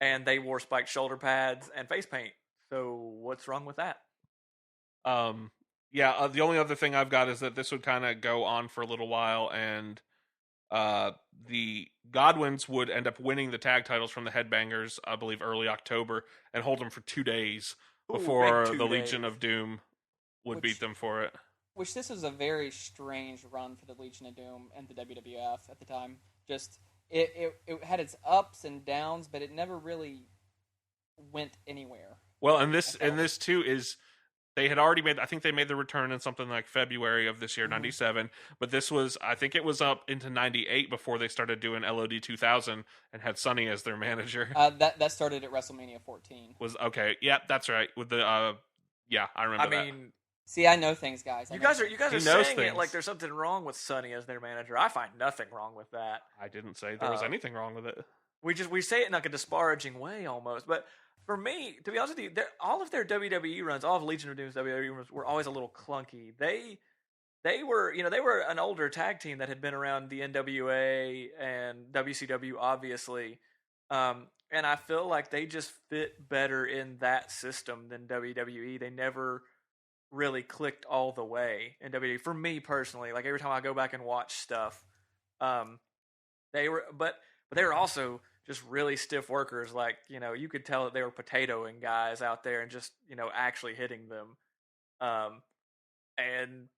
And they wore spiked shoulder pads and face paint. So what's wrong with that? Yeah, the only other thing I've got is that this would kind of go on for a little while, and the Godwins would end up winning the tag titles from the Headbangers, I believe, early October, and hold them for 2 days before the Legion of Doom would beat them for it. Which this was a very strange run for the Legion of Doom and the WWF at the time. Just it had its ups and downs, but it never really went anywhere. Well, and this too is they had already made. I think they made the return in something like February of this year, 97. But this was, I think it was up into 98 before they started doing LOD 2000 and had Sonny as their manager. That started at WrestleMania 14. Was okay. Yeah, that's right. With the I remember that. See, I know things, guys. You guys are saying it like there's something wrong with Sonny as their manager. I find nothing wrong with that. I didn't say there was anything wrong with it. We say it in like a disparaging way almost, but for me, to be honest with you, all of their WWE runs, all of Legion of Doom's WWE runs were always a little clunky. They were an older tag team that had been around the NWA and WCW, obviously, and I feel like they just fit better in that system than WWE. They never really clicked all the way in WWE. For me personally, like every time I go back and watch stuff, they were also just really stiff workers. Like, you could tell that they were potatoing guys out there and just, actually hitting them. And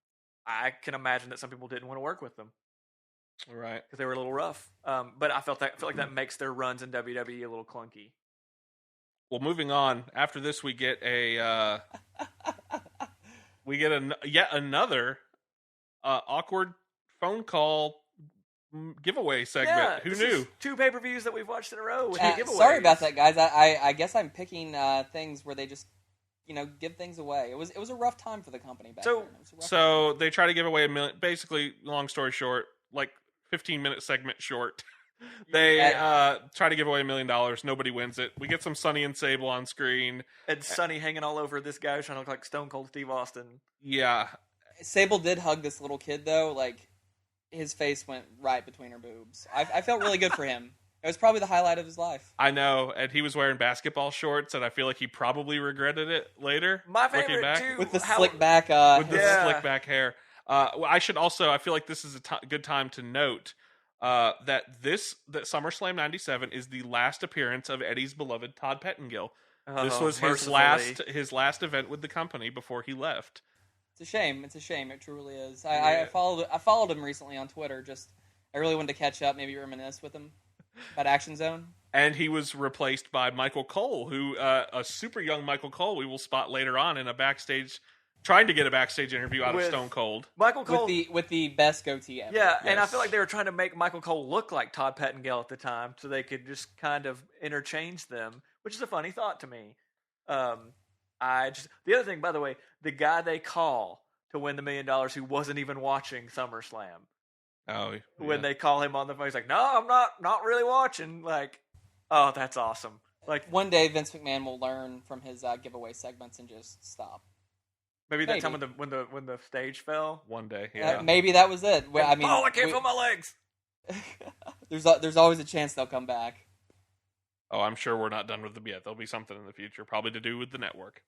I can imagine that some people didn't want to work with them. Right. Because they were a little rough. But I feel like that makes their runs in WWE a little clunky. Well, moving on. After this, we get yet another awkward phone call giveaway segment. Yeah, Who knew? 2 pay-per-views that we've watched in a row with giveaways. Sorry about that, guys. I guess I'm picking things where they just give things away. It was a rough time for the company back then. So they try to give away $1 million. Basically, long story short, like 15-minute segment short. They try to give away $1 million. Nobody wins it. We get some Sonny and Sable on screen. And Sonny hanging all over this guy who's trying to look like Stone Cold Steve Austin. Yeah. Sable did hug this little kid, though. Like, his face went right between her boobs. I felt really good for him. It was probably the highlight of his life. I know, and he was wearing basketball shorts, and I feel like he probably regretted it later. My favorite, too. With the slick back slick back hair. I feel like this is a good time to note that SummerSlam 97 is the last appearance of Eddie's beloved Todd Pettengill. This was his last event with the company before he left. It's a shame. It truly is. I followed him recently on Twitter. I really wanted to catch up, maybe reminisce with him about Action Zone. And he was replaced by Michael Cole, who a super young Michael Cole we will spot later on in a backstage trying to get a backstage interview out of Stone Cold. Michael Cole with the best goatee ever. Yeah, Yes. and I feel like they were trying to make Michael Cole look like Todd Pettengill at the time, so they could just kind of interchange them, which is a funny thought to me. The other thing, by the way, the guy they call to win the $1 million who wasn't even watching SummerSlam. Oh, yeah. When they call him on the phone, he's like, "No, I'm not really watching." Like, oh, that's awesome. Like one day Vince McMahon will learn from his giveaway segments and just stop. Maybe that time when the stage fell. One day, yeah. Maybe that was it. I mean, I can't feel my legs. There's always a chance they'll come back. Oh, I'm sure we're not done with them yet. There'll be something in the future, probably to do with the network.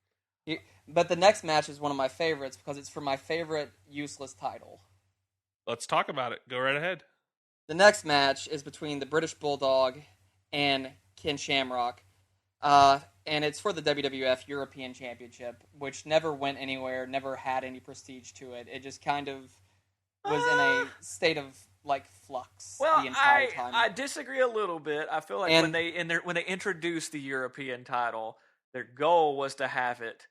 But the next match is one of my favorites because it's for my favorite useless title. Let's talk about it. Go right ahead. The next match is between the British Bulldog and Ken Shamrock. And it's for the WWF European Championship, which never went anywhere, never had any prestige to it. It just kind of was in a state of like flux the entire time. I disagree a little bit. I feel like when they introduced the European title, their goal was to have it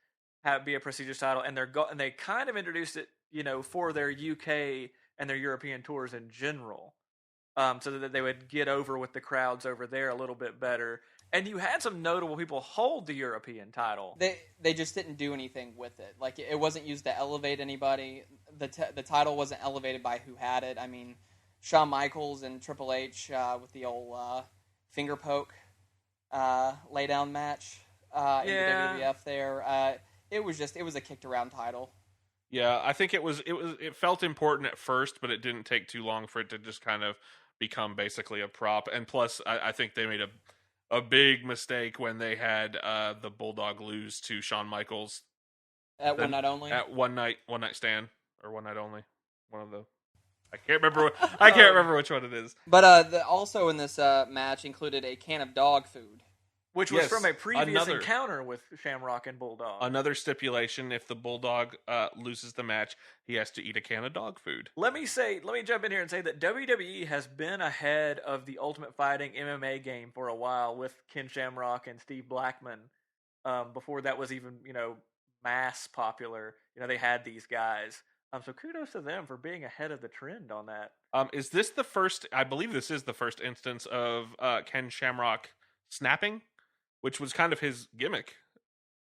be a prestigious title, and they kind of introduced it, for their UK and their European tours in general, so that they would get over with the crowds over there a little bit better. And you had some notable people hold the European title. They just didn't do anything with it. Like, it wasn't used to elevate anybody. The title wasn't elevated by who had it. I mean, Shawn Michaels and Triple H with the old finger poke lay-down match in the WWF there. It was a kicked-around title. Yeah, I think it felt important at first, but it didn't take too long for it to just kind of become basically a prop. And plus, I think they made a big mistake when they had the Bulldog lose to Shawn Michaels at One Night Only. At one night stand or One Night Only. One of the I can't remember which one it is. But also in this match included a can of dog food, which was from a previous encounter with Shamrock and Bulldog. Another stipulation: if the Bulldog loses the match, he has to eat a can of dog food. Let me jump in here and say that WWE has been ahead of the Ultimate Fighting MMA game for a while with Ken Shamrock and Steve Blackman. Before that was even mass popular, they had these guys. So kudos to them for being ahead of the trend on that. Is this the first? I believe this is the first instance of Ken Shamrock snapping, which was kind of his gimmick.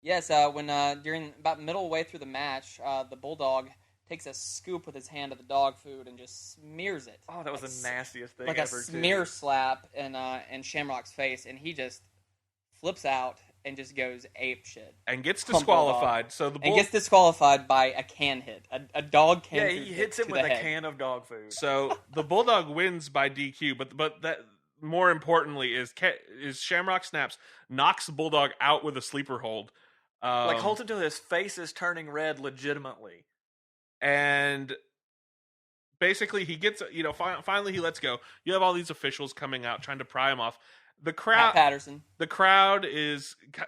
Yes, when during about middle way through the match, the Bulldog takes a scoop with his hand of the dog food and just smears it. Oh, that was the nastiest thing ever. Like a smear slap in Shamrock's face, and he just flips out and just goes ape shit. And gets disqualified. So gets disqualified by a can hit. A dog can hit. Yeah, he hits him with a can of dog food. So the Bulldog wins by DQ, but that more importantly is Shamrock snaps, knocks the Bulldog out with a sleeper hold. Holds him till his face is turning red legitimately. And basically he gets, finally he lets go. You have all these officials coming out trying to pry him off. The crowd, Pat Patterson. The crowd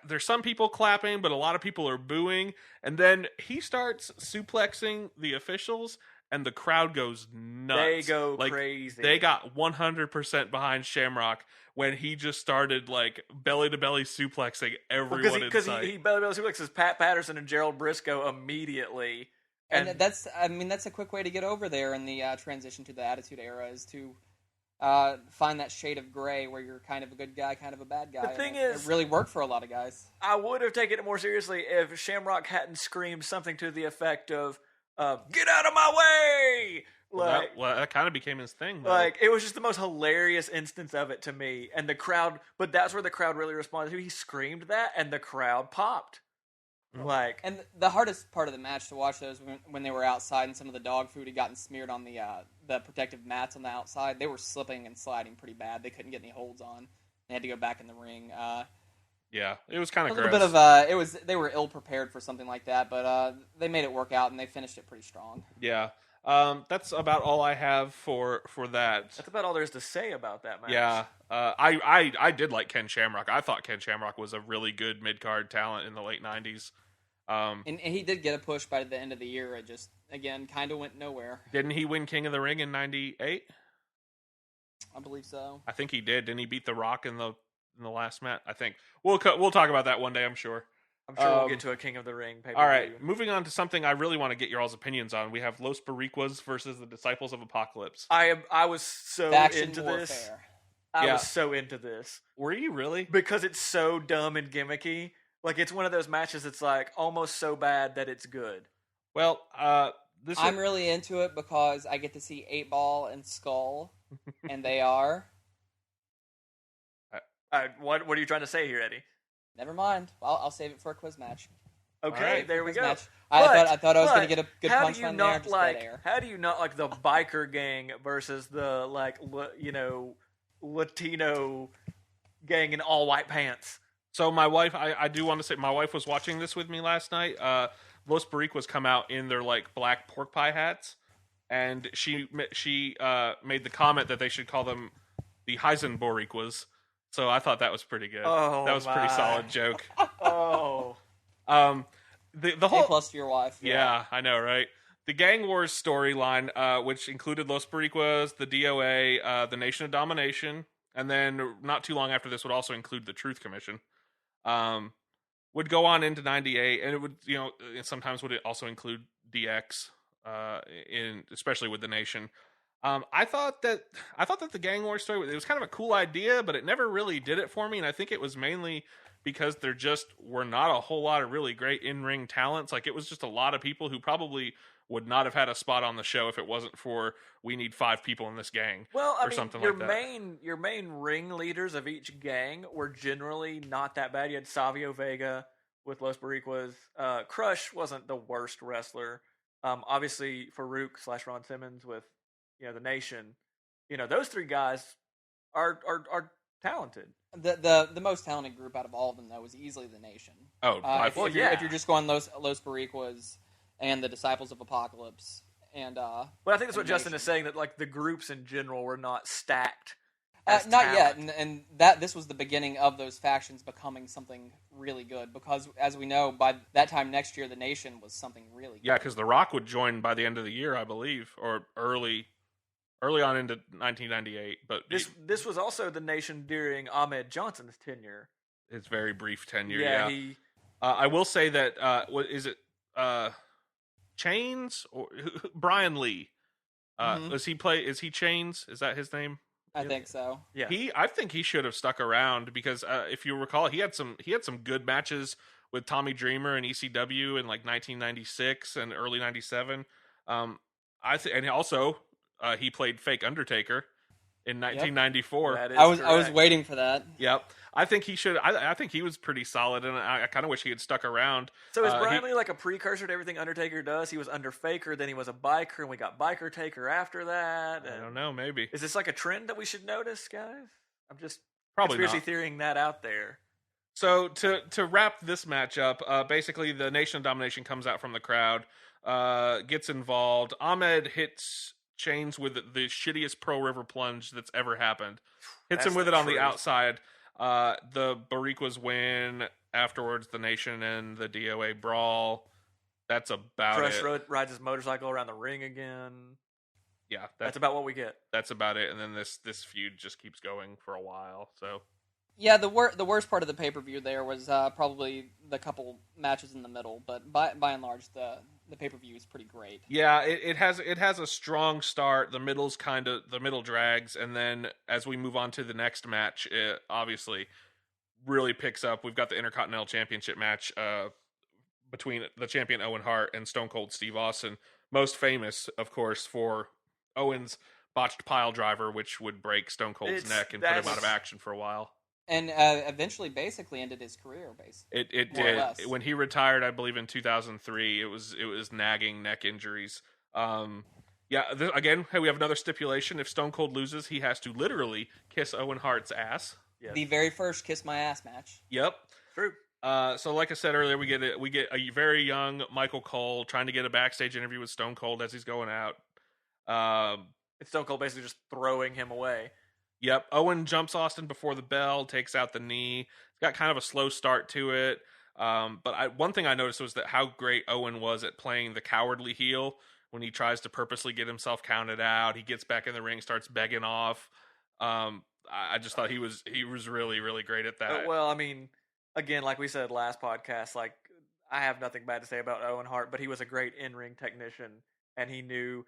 there's some people clapping, but a lot of people are booing. And then he starts suplexing the officials, and the crowd goes nuts. They go crazy. They got 100% behind Shamrock when he just started belly-to-belly suplexing everyone in sight. He belly-to-belly suplexes Pat Patterson and Gerald Briscoe immediately. And that's a quick way to get over there in the transition to the Attitude Era is to find that shade of gray where you're kind of a good guy, kind of a bad guy. The thing is, it really worked for a lot of guys. I would have taken it more seriously if Shamrock hadn't screamed something to the effect of, "Get out of my way!" That kind of became his thing, though. It was just the most hilarious instance of it to me. And the crowd, but that's where the crowd really responded to. He screamed that, and the crowd popped. And the hardest part of the match to watch those when they were outside and some of the dog food had gotten smeared on the protective mats on the outside. They were slipping and sliding pretty bad. They couldn't get any holds on. They had to go back in the ring. Yeah, it was kind of gross. A little bit of they were ill prepared for something like that, but they made it work out and they finished it pretty strong. Yeah. That's about all I have for that. That's about all there is to say about that match. Yeah. I did like Ken Shamrock. I thought Ken Shamrock was a really good mid-card talent in the late 90s. And he did get a push by the end of the year. It just, again, kind of went nowhere. Didn't he win King of the Ring in 98? I believe so. I think he did. Didn't he beat The Rock in the last match? I think. We'll talk about that one day, I'm sure. I'm sure we'll get to a King of the Ring pay-per-view. All right, moving on to something I really want to get your all's opinions on. We have Los Boricuas versus the Disciples of Apocalypse. I was so Faction into warfare. this. I was so into this. Were you really? Because it's so dumb and gimmicky. Like, it's one of those matches that's like almost so bad that it's good. Well, I'm really into it because I get to see 8-Ball and Skull, and they are... What are you trying to say here, Eddie? Never mind. I'll save it for a quiz match. Okay, right. there we go. Match. I thought I was going to get a good punchline there. Just Like, dead air. how do you not like the biker gang versus the Latino gang in all white pants? So my wife, I do want to say, my wife was watching this with me last night. Los Boricuas come out in their like black pork pie hats, and she made the comment that they should call them the Heisen Boricuas. So I thought that was pretty good. Oh, that was a pretty solid joke. Oh, the whole A+ for your wife. Yeah, I know, right? The Gang Wars storyline, which included Los Boricuas, the DOA, the Nation of Domination, and then not too long after this would also include the Truth Commission. Would go on into '98, and it would, sometimes would also include DX, especially with the Nation. I thought that the Gang Wars story, it was kind of a cool idea, but it never really did it for me, and I think it was mainly because there just were not a whole lot of really great in-ring talents. Like, it was just a lot of people who probably would not have had a spot on the show if it wasn't for we need 5 people in this gang. Well, something your like that. Your main ringleaders of each gang were generally not that bad. You had Savio Vega with Los Boricuas. Crush wasn't the worst wrestler. Obviously Farouk / Ron Simmons with the Nation. Those 3 guys are talented. The most talented group out of all of them, though, was easily the Nation. Oh, if you're just going Los Boricuas and the Disciples of Apocalypse, and but I think that's what Justin is saying, that like the groups in general were not stacked. Not yet, and this was the beginning of those factions becoming something really good. Because as we know, by that time next year, the Nation was something really good. Yeah, because The Rock would join by the end of the year, I believe, or early on into 1998. But this was also the Nation during Ahmed Johnson's tenure. His very brief tenure. Yeah. I will say that what is it? Chains or Brian Lee? Is he Chains? Is that his name? I think so. Yeah. I think he should have stuck around because if you recall, he had some good matches with Tommy Dreamer and ECW in like 1996 and early 97. And also he played fake Undertaker in 1994. Yep. I was waiting for that. Yep. I think he should. I think he was pretty solid, and I kind of wish he had stuck around. So is Brian Lee like a precursor to everything Undertaker does? He was under Faker, then he was a biker, and we got Biker Taker after that. I don't know. Maybe is this like a trend that we should notice, guys? I'm just probably conspiracy theorying that out there. So to wrap this match up, basically the Nation of Domination comes out from the crowd, gets involved. Ahmed hits Chains with the shittiest Pearl River plunge that's ever happened. Hits him with it on the outside. The Boricuas win. Afterwards, the Nation and the DOA brawl. That's about Crush it. rides his motorcycle around the ring again. Yeah, that's about what we get. That's about it. And then this feud just keeps going for a while. So yeah, the worst part of the pay-per-view there was probably the couple matches in the middle, but by and large the pay-per-view is pretty great. Yeah, it has a strong start. The middle drags, and then as we move on to the next match, it obviously really picks up. We've got the Intercontinental Championship match between the champion Owen Hart and Stone Cold Steve Austin, most famous, of course, for Owen's botched pile driver, which would break Stone Cold's neck and put him out of action for a while. And eventually, basically ended his career. Basically, it did. When he retired, I believe in 2003, it was nagging neck injuries. Again, hey, we have another stipulation. If Stone Cold loses, he has to literally kiss Owen Hart's ass. Yes. The very first kiss my ass match. Yep, true. So, like I said earlier, we get a very young Michael Cole trying to get a backstage interview with Stone Cold as he's going out. It's Stone Cold basically just throwing him away. Yep, Owen jumps Austin before the bell, takes out the knee. It's got kind of a slow start to it. But one thing I noticed was that how great Owen was at playing the cowardly heel when he tries to purposely get himself counted out. He gets back in the ring, starts begging off. I just thought he was really, really great at that. Well, I mean, again, like we said last podcast, like I have nothing bad to say about Owen Hart, but he was a great in-ring technician, and he knew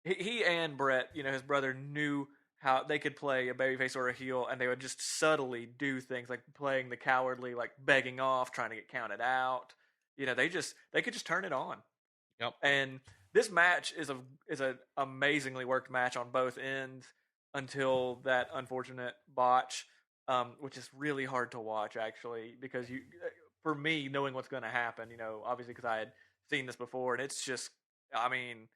he and Bret, his brother, knew how they could play a babyface or a heel, and they would just subtly do things like playing the cowardly, like begging off, trying to get counted out. They could just turn it on. Yep. And this match is an amazingly worked match on both ends until that unfortunate botch, which is really hard to watch actually, because for me, knowing what's going to happen, obviously because I had seen this before, and it's just, I mean,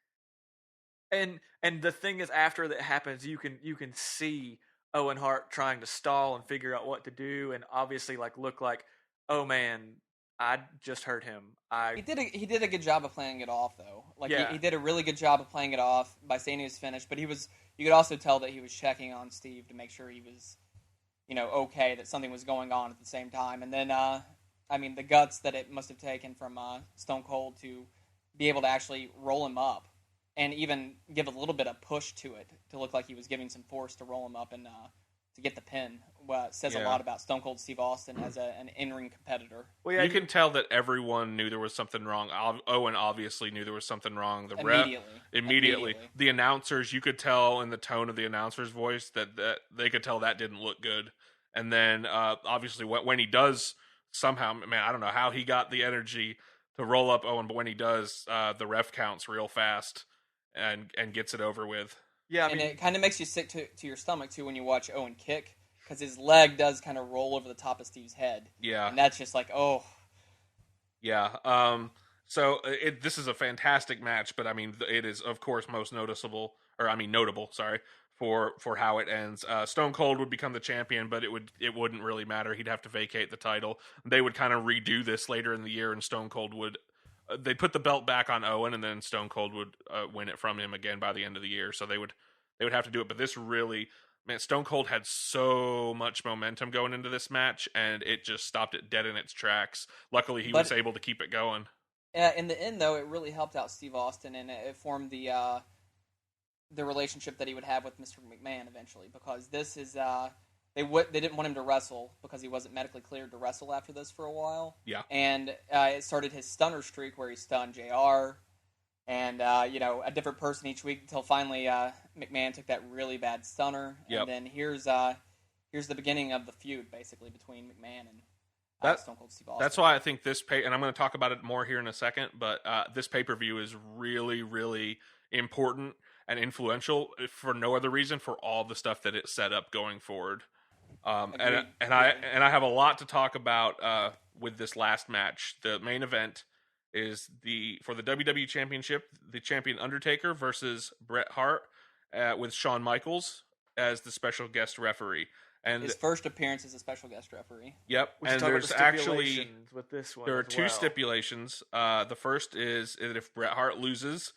and the thing is, after that happens, you can see Owen Hart trying to stall and figure out what to do, and obviously look like, oh man, I just hurt him. He did a good job of playing it off though. Yeah. He did a really good job of playing it off by saying he was finished, but you could also tell that he was checking on Steve to make sure he was, okay, that something was going on at the same time. And then, the guts that it must have taken from Stone Cold to be able to actually roll him up and even give a little bit of push to it to look like he was giving some force to roll him up and to get the pin. Well, it says a lot about Stone Cold Steve Austin as an in-ring competitor. Well, yeah, you can tell that everyone knew there was something wrong. Owen obviously knew there was something wrong. The ref immediately. The announcers, you could tell in the tone of the announcer's voice that they could tell that didn't look good. And then obviously when he does somehow, man, I don't know how he got the energy to roll up Owen, but when he does, the ref counts real fast and gets it over with. Yeah, and it kind of makes you sick to your stomach too when you watch Owen kick, because his leg does kind of roll over the top of Steve's head. Yeah, and that's just like, oh. Yeah. So this is a fantastic match, but I mean, it is of course most notable. Sorry, for how it ends. Stone Cold would become the champion, but it wouldn't really matter. He'd have to vacate the title. They would kind of redo this later in the year, and Stone Cold would. They'd put the belt back on Owen, and then Stone Cold would win it from him again by the end of the year. So they would have to do it. But this really, man, Stone Cold had so much momentum going into this match, and it just stopped it dead in its tracks. Luckily, he was able to keep it going. In the end, though, it really helped out Steve Austin, and it formed the relationship that he would have with Mr. McMahon eventually, because this is they didn't want him to wrestle because he wasn't medically cleared to wrestle after this for a while. Yeah, and it started his stunner streak where he stunned JR, and a different person each week until finally McMahon took that really bad stunner, and then here's the beginning of the feud basically between McMahon and Stone Cold Steve Austin. That's why I think and I'm going to talk about it more here in a second, but this pay-per-view is really, really important and influential for no other reason for all the stuff that it set up going forward. And I have a lot to talk about with this last match. The main event is for the WWE Championship, the champion Undertaker versus Bret Hart with Shawn Michaels as the special guest referee. And his first appearance as a special guest referee. Yep, and there's actually with this one there are two stipulations. The first is that if Bret Hart loses,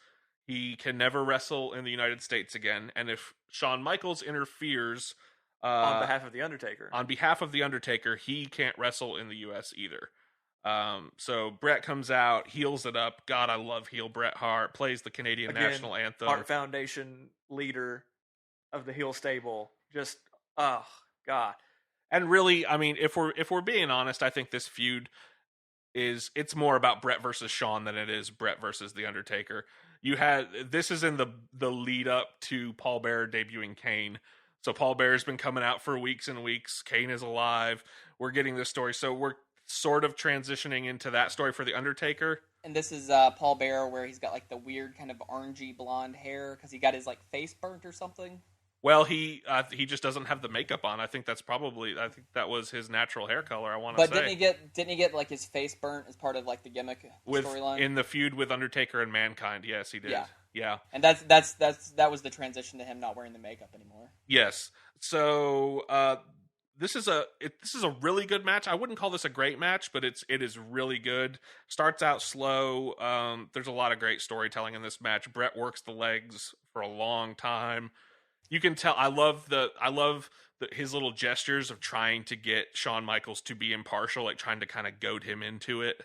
he can never wrestle in the United States again, and if Shawn Michaels interferes on behalf of the Undertaker, he can't wrestle in the U.S. either. So Bret comes out, heels it up. God, I love heel Bret Hart. Plays the Canadian national anthem. Hart Foundation leader of the heel stable. Just, oh God. And really, I mean, if we're being honest, I think this feud it's more about Bret versus Shawn than it is Bret versus the Undertaker. This is in the lead up to Paul Bearer debuting Kane. So Paul Bearer's been coming out for weeks and weeks. Kane is alive. We're getting this story. So we're sort of transitioning into that story for the Undertaker. And this is Paul Bearer, where he's got like the weird kind of orangey blonde hair because he got his like face burnt or something. Well, he just doesn't have the makeup on. I think that was his natural hair color. I want to say. But didn't he get like his face burnt as part of like the gimmick storyline in the feud with Undertaker and Mankind? Yes, he did. Yeah. And that was the transition to him not wearing the makeup anymore. Yes. So this is a really good match. I wouldn't call this a great match, but it is really good. Starts out slow. There's a lot of great storytelling in this match. Bret works the legs for a long time. You can tell. I love his little gestures of trying to get Shawn Michaels to be impartial, like trying to kind of goad him into it.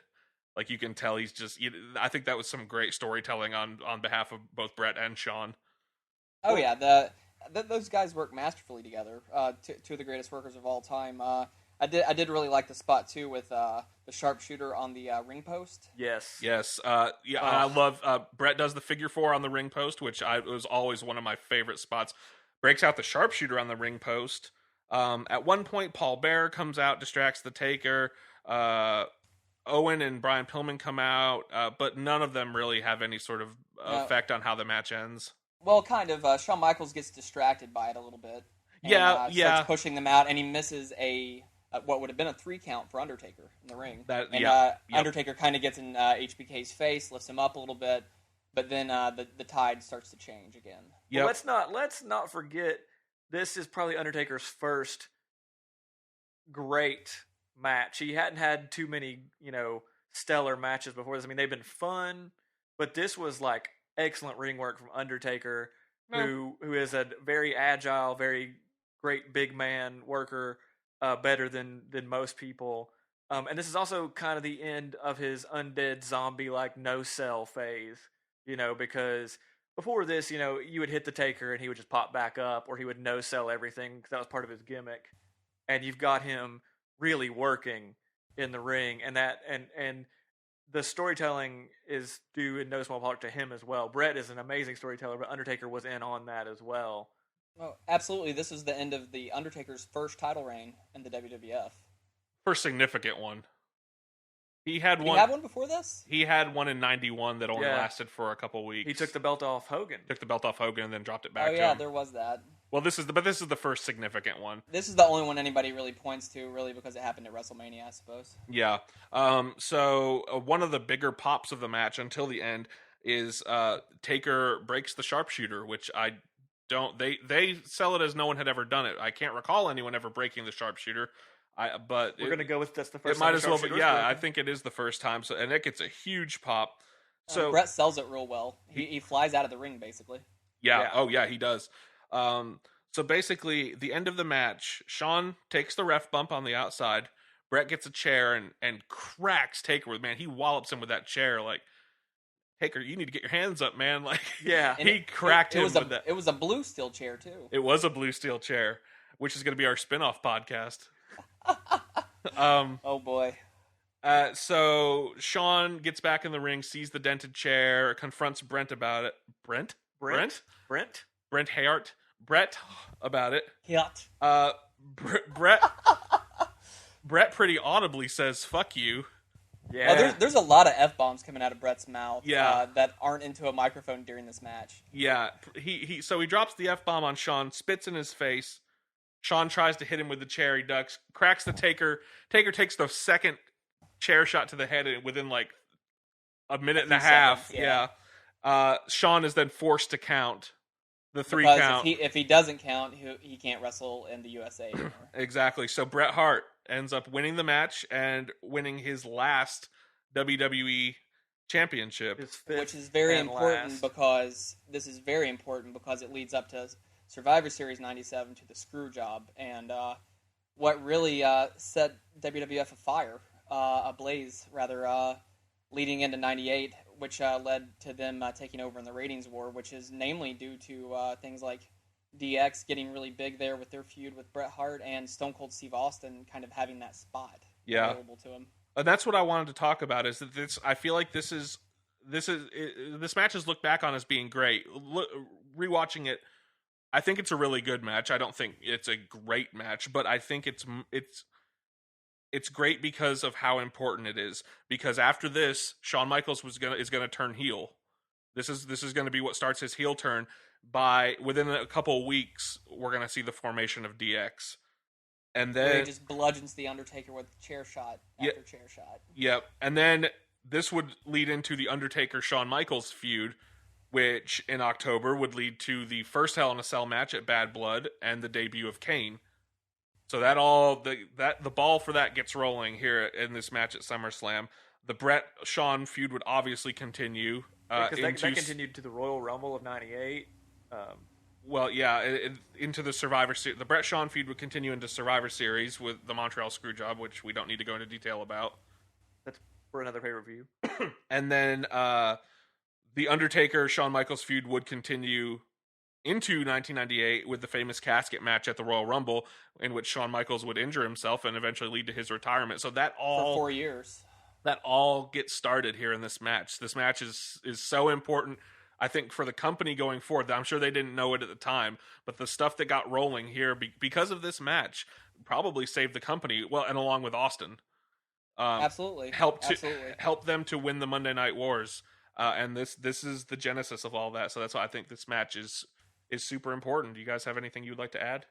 Like you can tell he's just. I think that was some great storytelling on behalf of both Bret and Shawn. Oh yeah, those guys work masterfully together. Two of the greatest workers of all time. I did really like the spot too with the sharpshooter on the ring post. Yes. I love Bret does the figure 4 on the ring post, which was always one of my favorite spots. Breaks out the sharpshooter on the ring post. At one point, Paul Bearer comes out, distracts the Taker. Owen and Brian Pillman come out, but none of them really have any sort of effect on how the match ends. Well, kind of. Shawn Michaels gets distracted by it a little bit. And, starts pushing them out, and he misses what would have been a 3 count for Undertaker in the ring. Undertaker kind of gets in HBK's face, lifts him up a little bit, but then the tide starts to change again. Well, let's not forget, this is probably Undertaker's first great match. He hadn't had too many, stellar matches before this. I mean, they've been fun, but this was like excellent ring work from Undertaker, who is a very agile, very great big man worker, better than most people. And this is also kind of the end of his undead zombie like no sell phase, because before this, you would hit the Taker and he would just pop back up, or he would no sell everything because that was part of his gimmick. And you've got him really working in the ring, and the storytelling is due in no small part to him as well. Bret is an amazing storyteller, but Undertaker was in on that as well. Oh, absolutely. This is the end of the Undertaker's first title reign in the WWF. First significant one. He had one before this? He had one in 91 that only lasted for a couple weeks. He took the belt off Hogan. And then dropped it back to him. Oh yeah, there was that. Well, this is the first significant one. This is the only one anybody really points to, really, because it happened at WrestleMania, I suppose. Yeah. So one of the bigger pops of the match until the end is Taker breaks the sharpshooter, which I don't. They sell it as no one had ever done it. I can't recall anyone ever breaking the sharpshooter. But we're gonna go with that's the first. It might as well, but yeah, I think it is the first time. So, and it gets a huge pop. So Bret sells it real well. He flies out of the ring basically. Yeah. Oh yeah, he does. So basically, the end of the match, Shawn takes the ref bump on the outside. Bret gets a chair and cracks Taker with, man. He wallops him with that chair like, Taker, you need to get your hands up, man. Like, yeah, he cracked him with that. It was a blue steel chair too. It was a blue steel chair, which is going to be our spin-off podcast. Oh boy. So Shawn gets back in the ring, sees the dented chair, confronts Brent about it. Brent Hart. Bret about it. Hart. Bret pretty audibly says "fuck you." Yeah. There's a lot of F-bombs coming out of Bret's mouth. Yeah. That aren't into a microphone during this match. Yeah. He drops the F-bomb on Shawn, spits in his face. Shawn tries to hit him with the chair. He ducks, cracks the Taker. Taker takes the second chair shot to the head within like a minute and a half. Seconds, yeah. Shawn is then forced to count the 3 because count. If he doesn't count, he can't wrestle in the USA anymore. Exactly. So Bret Hart ends up winning the match and winning his last WWE championship, which is very important because it leads up to Survivor Series 97 to the screw job, and what really set WWF ablaze, leading into 98, which led to them taking over in the ratings war, which is namely due to things like DX getting really big there with their feud with Bret Hart, and Stone Cold Steve Austin kind of having that spot available to him. And that's what I wanted to talk about. Is that this? I feel like this match is looked back on as being great. Rewatching it, I think it's a really good match. I don't think it's a great match, but I think it's great because of how important it is. Because after this, Shawn Michaels is gonna turn heel. This is going to be what starts his heel turn. Within a couple of weeks, we're going to see the formation of DX, and then he just bludgeons the Undertaker with chair shot after chair shot. Yep, and then this would lead into the Undertaker Shawn Michaels feud, which in October would lead to the first Hell in a Cell match at Bad Blood and the debut of Kane. So the ball for that gets rolling here in this match at SummerSlam. The Bret Shawn feud would obviously continue. Because that continued to the Royal Rumble of '98. Into the Survivor Series. The Bret Shawn feud would continue into Survivor Series with the Montreal Screwjob, which we don't need to go into detail about. That's for another pay-per-view. And then the Undertaker Shawn Michaels feud would continue into 1998 with the famous casket match at the Royal Rumble, in which Shawn Michaels would injure himself and eventually lead to his retirement. So that all for 4 years. That all gets started here in this match. This match is so important, I think, for the company going forward. I'm sure they didn't know it at the time, but the stuff that got rolling here because of this match probably saved the company. Well, and along with Austin, absolutely helped them to win the Monday Night Wars. And this is the genesis of all that. So that's why I think this match is super important. Do you guys have anything you'd like to add?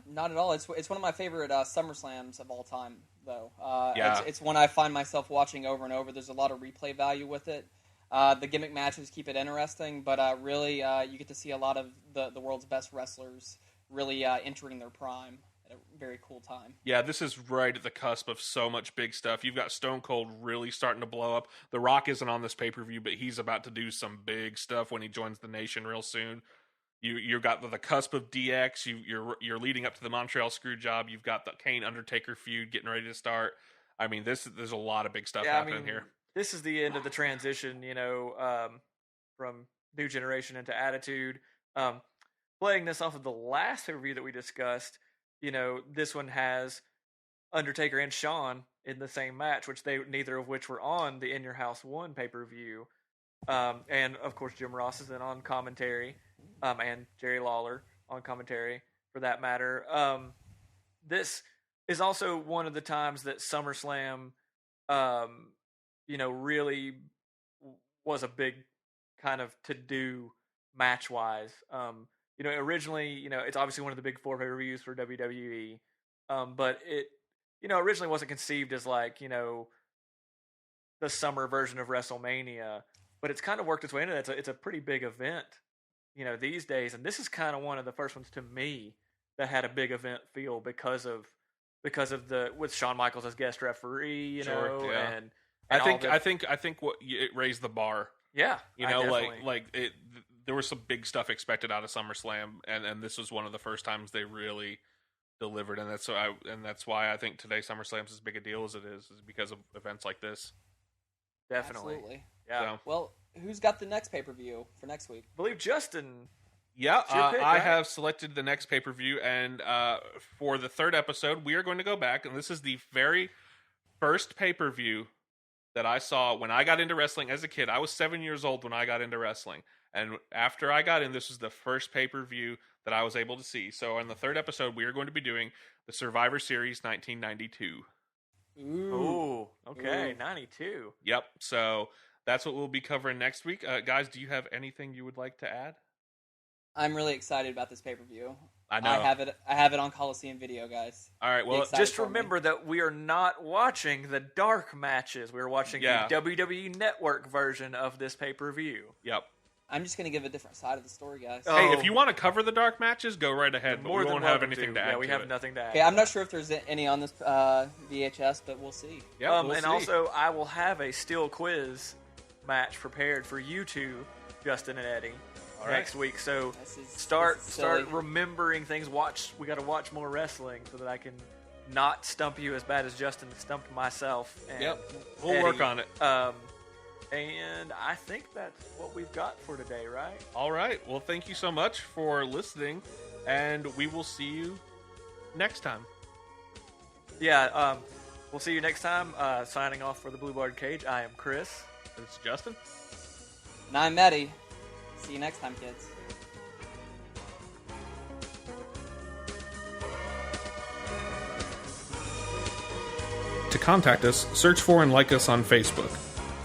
Not at all. It's one of my favorite SummerSlams of all time, though. Yeah. It's one I find myself watching over and over. There's a lot of replay value with it. The gimmick matches keep it interesting, but really you get to see a lot of the world's best wrestlers really entering their prime at a very cool time. Yeah, this is right at the cusp of so much big stuff. You've got Stone Cold really starting to blow up. The Rock isn't on this pay-per-view, but he's about to do some big stuff when he joins the Nation real soon. You've got the cusp of DX. You're leading up to the Montreal Screwjob. You've got the Kane Undertaker feud getting ready to start. I mean, there's a lot of big stuff happening here. This is the end of the transition, from New Generation into Attitude. Playing this off of the last pay-per-view that we discussed, this one has Undertaker and Shawn in the same match, neither of which were on the In Your House 1 pay-per-view. And of course, Jim Ross is in on commentary, and Jerry Lawler on commentary for that matter. This is also one of the times that SummerSlam, really was a big kind of to-do match-wise. Originally, it's obviously one of the big 4 pay-per-views for WWE, but it, originally wasn't conceived as like, the summer version of WrestleMania, but it's kind of worked its way into that. It's a pretty big event, these days, and this is kind of one of the first ones to me that had a big event feel because of with Shawn Michaels as guest referee, Sure, yeah. and I think what it raised the bar. Yeah, there was some big stuff expected out of SummerSlam, and this was one of the first times they really delivered, and that's why I think today SummerSlam's as big a deal as it is because of events like this. Definitely. Absolutely. Yeah. So. Well, who's got the next pay-per-view for next week? I believe Justin. Yeah, pick, I right? have selected the next pay-per-view, and for the third episode, we are going to go back, and this is the very first pay-per-view that I saw when I got into wrestling as a kid. I was 7 years old when I got into wrestling, and after I got in, this was the first pay-per-view that I was able to see. So in the third episode, we are going to be doing the Survivor Series 1992. Ooh, okay, Ooh. 92. Yep, so that's what we'll be covering next week. Guys, do you have anything you would like to add? I'm really excited about this pay-per-view. I know. I have it on Coliseum Video, guys. All right, well, Just remember that we are not watching the dark matches. We're watching the WWE Network version of this pay-per-view. Yep. I'm just going to give a different side of the story, guys. Oh. Hey, if you want to cover the dark matches, go right ahead. But More we than won't have welcome anything to. to add. Yeah, we to have it. nothing to add. Okay, I'm not sure if there's any on this VHS, but we'll see. Yeah, we'll and see. also, I will have a still quiz match prepared for you two, Justin and Eddie, next week. So start remembering things. We got to watch more wrestling so that I can not stump you as bad as Justin stumped myself. And we'll Eddie. work on it. And I think that's what we've got for today, right? All right. Well, thank you so much for listening, and we will see you next time. Yeah, we'll see you next time. Signing off for the Blue Bard Cage, I am Chris. It's Justin. And I'm Eddie. See you next time, kids. To contact us, search for and like us on Facebook.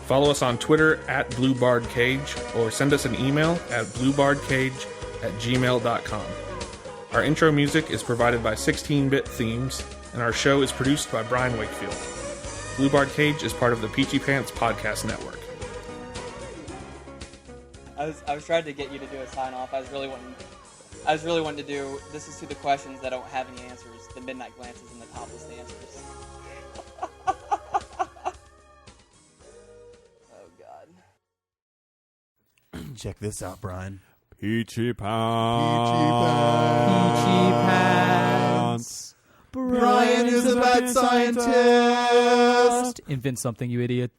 Follow us on Twitter at BlueBardCage, or send us an email at bluebardcage@gmail.com. Our intro music is provided by 16-Bit Themes, and our show is produced by Brian Wakefield. Blue Bard Cage is part of the Peachy Pants Podcast Network. I was trying to get you to do a sign off. I was really wanting to do this is to the questions that don't have any answers. The midnight glances and the topless dancers. Oh God. Check this out, Brian. Peachy Pants. Brian is a mad scientist. Invent something, you idiot.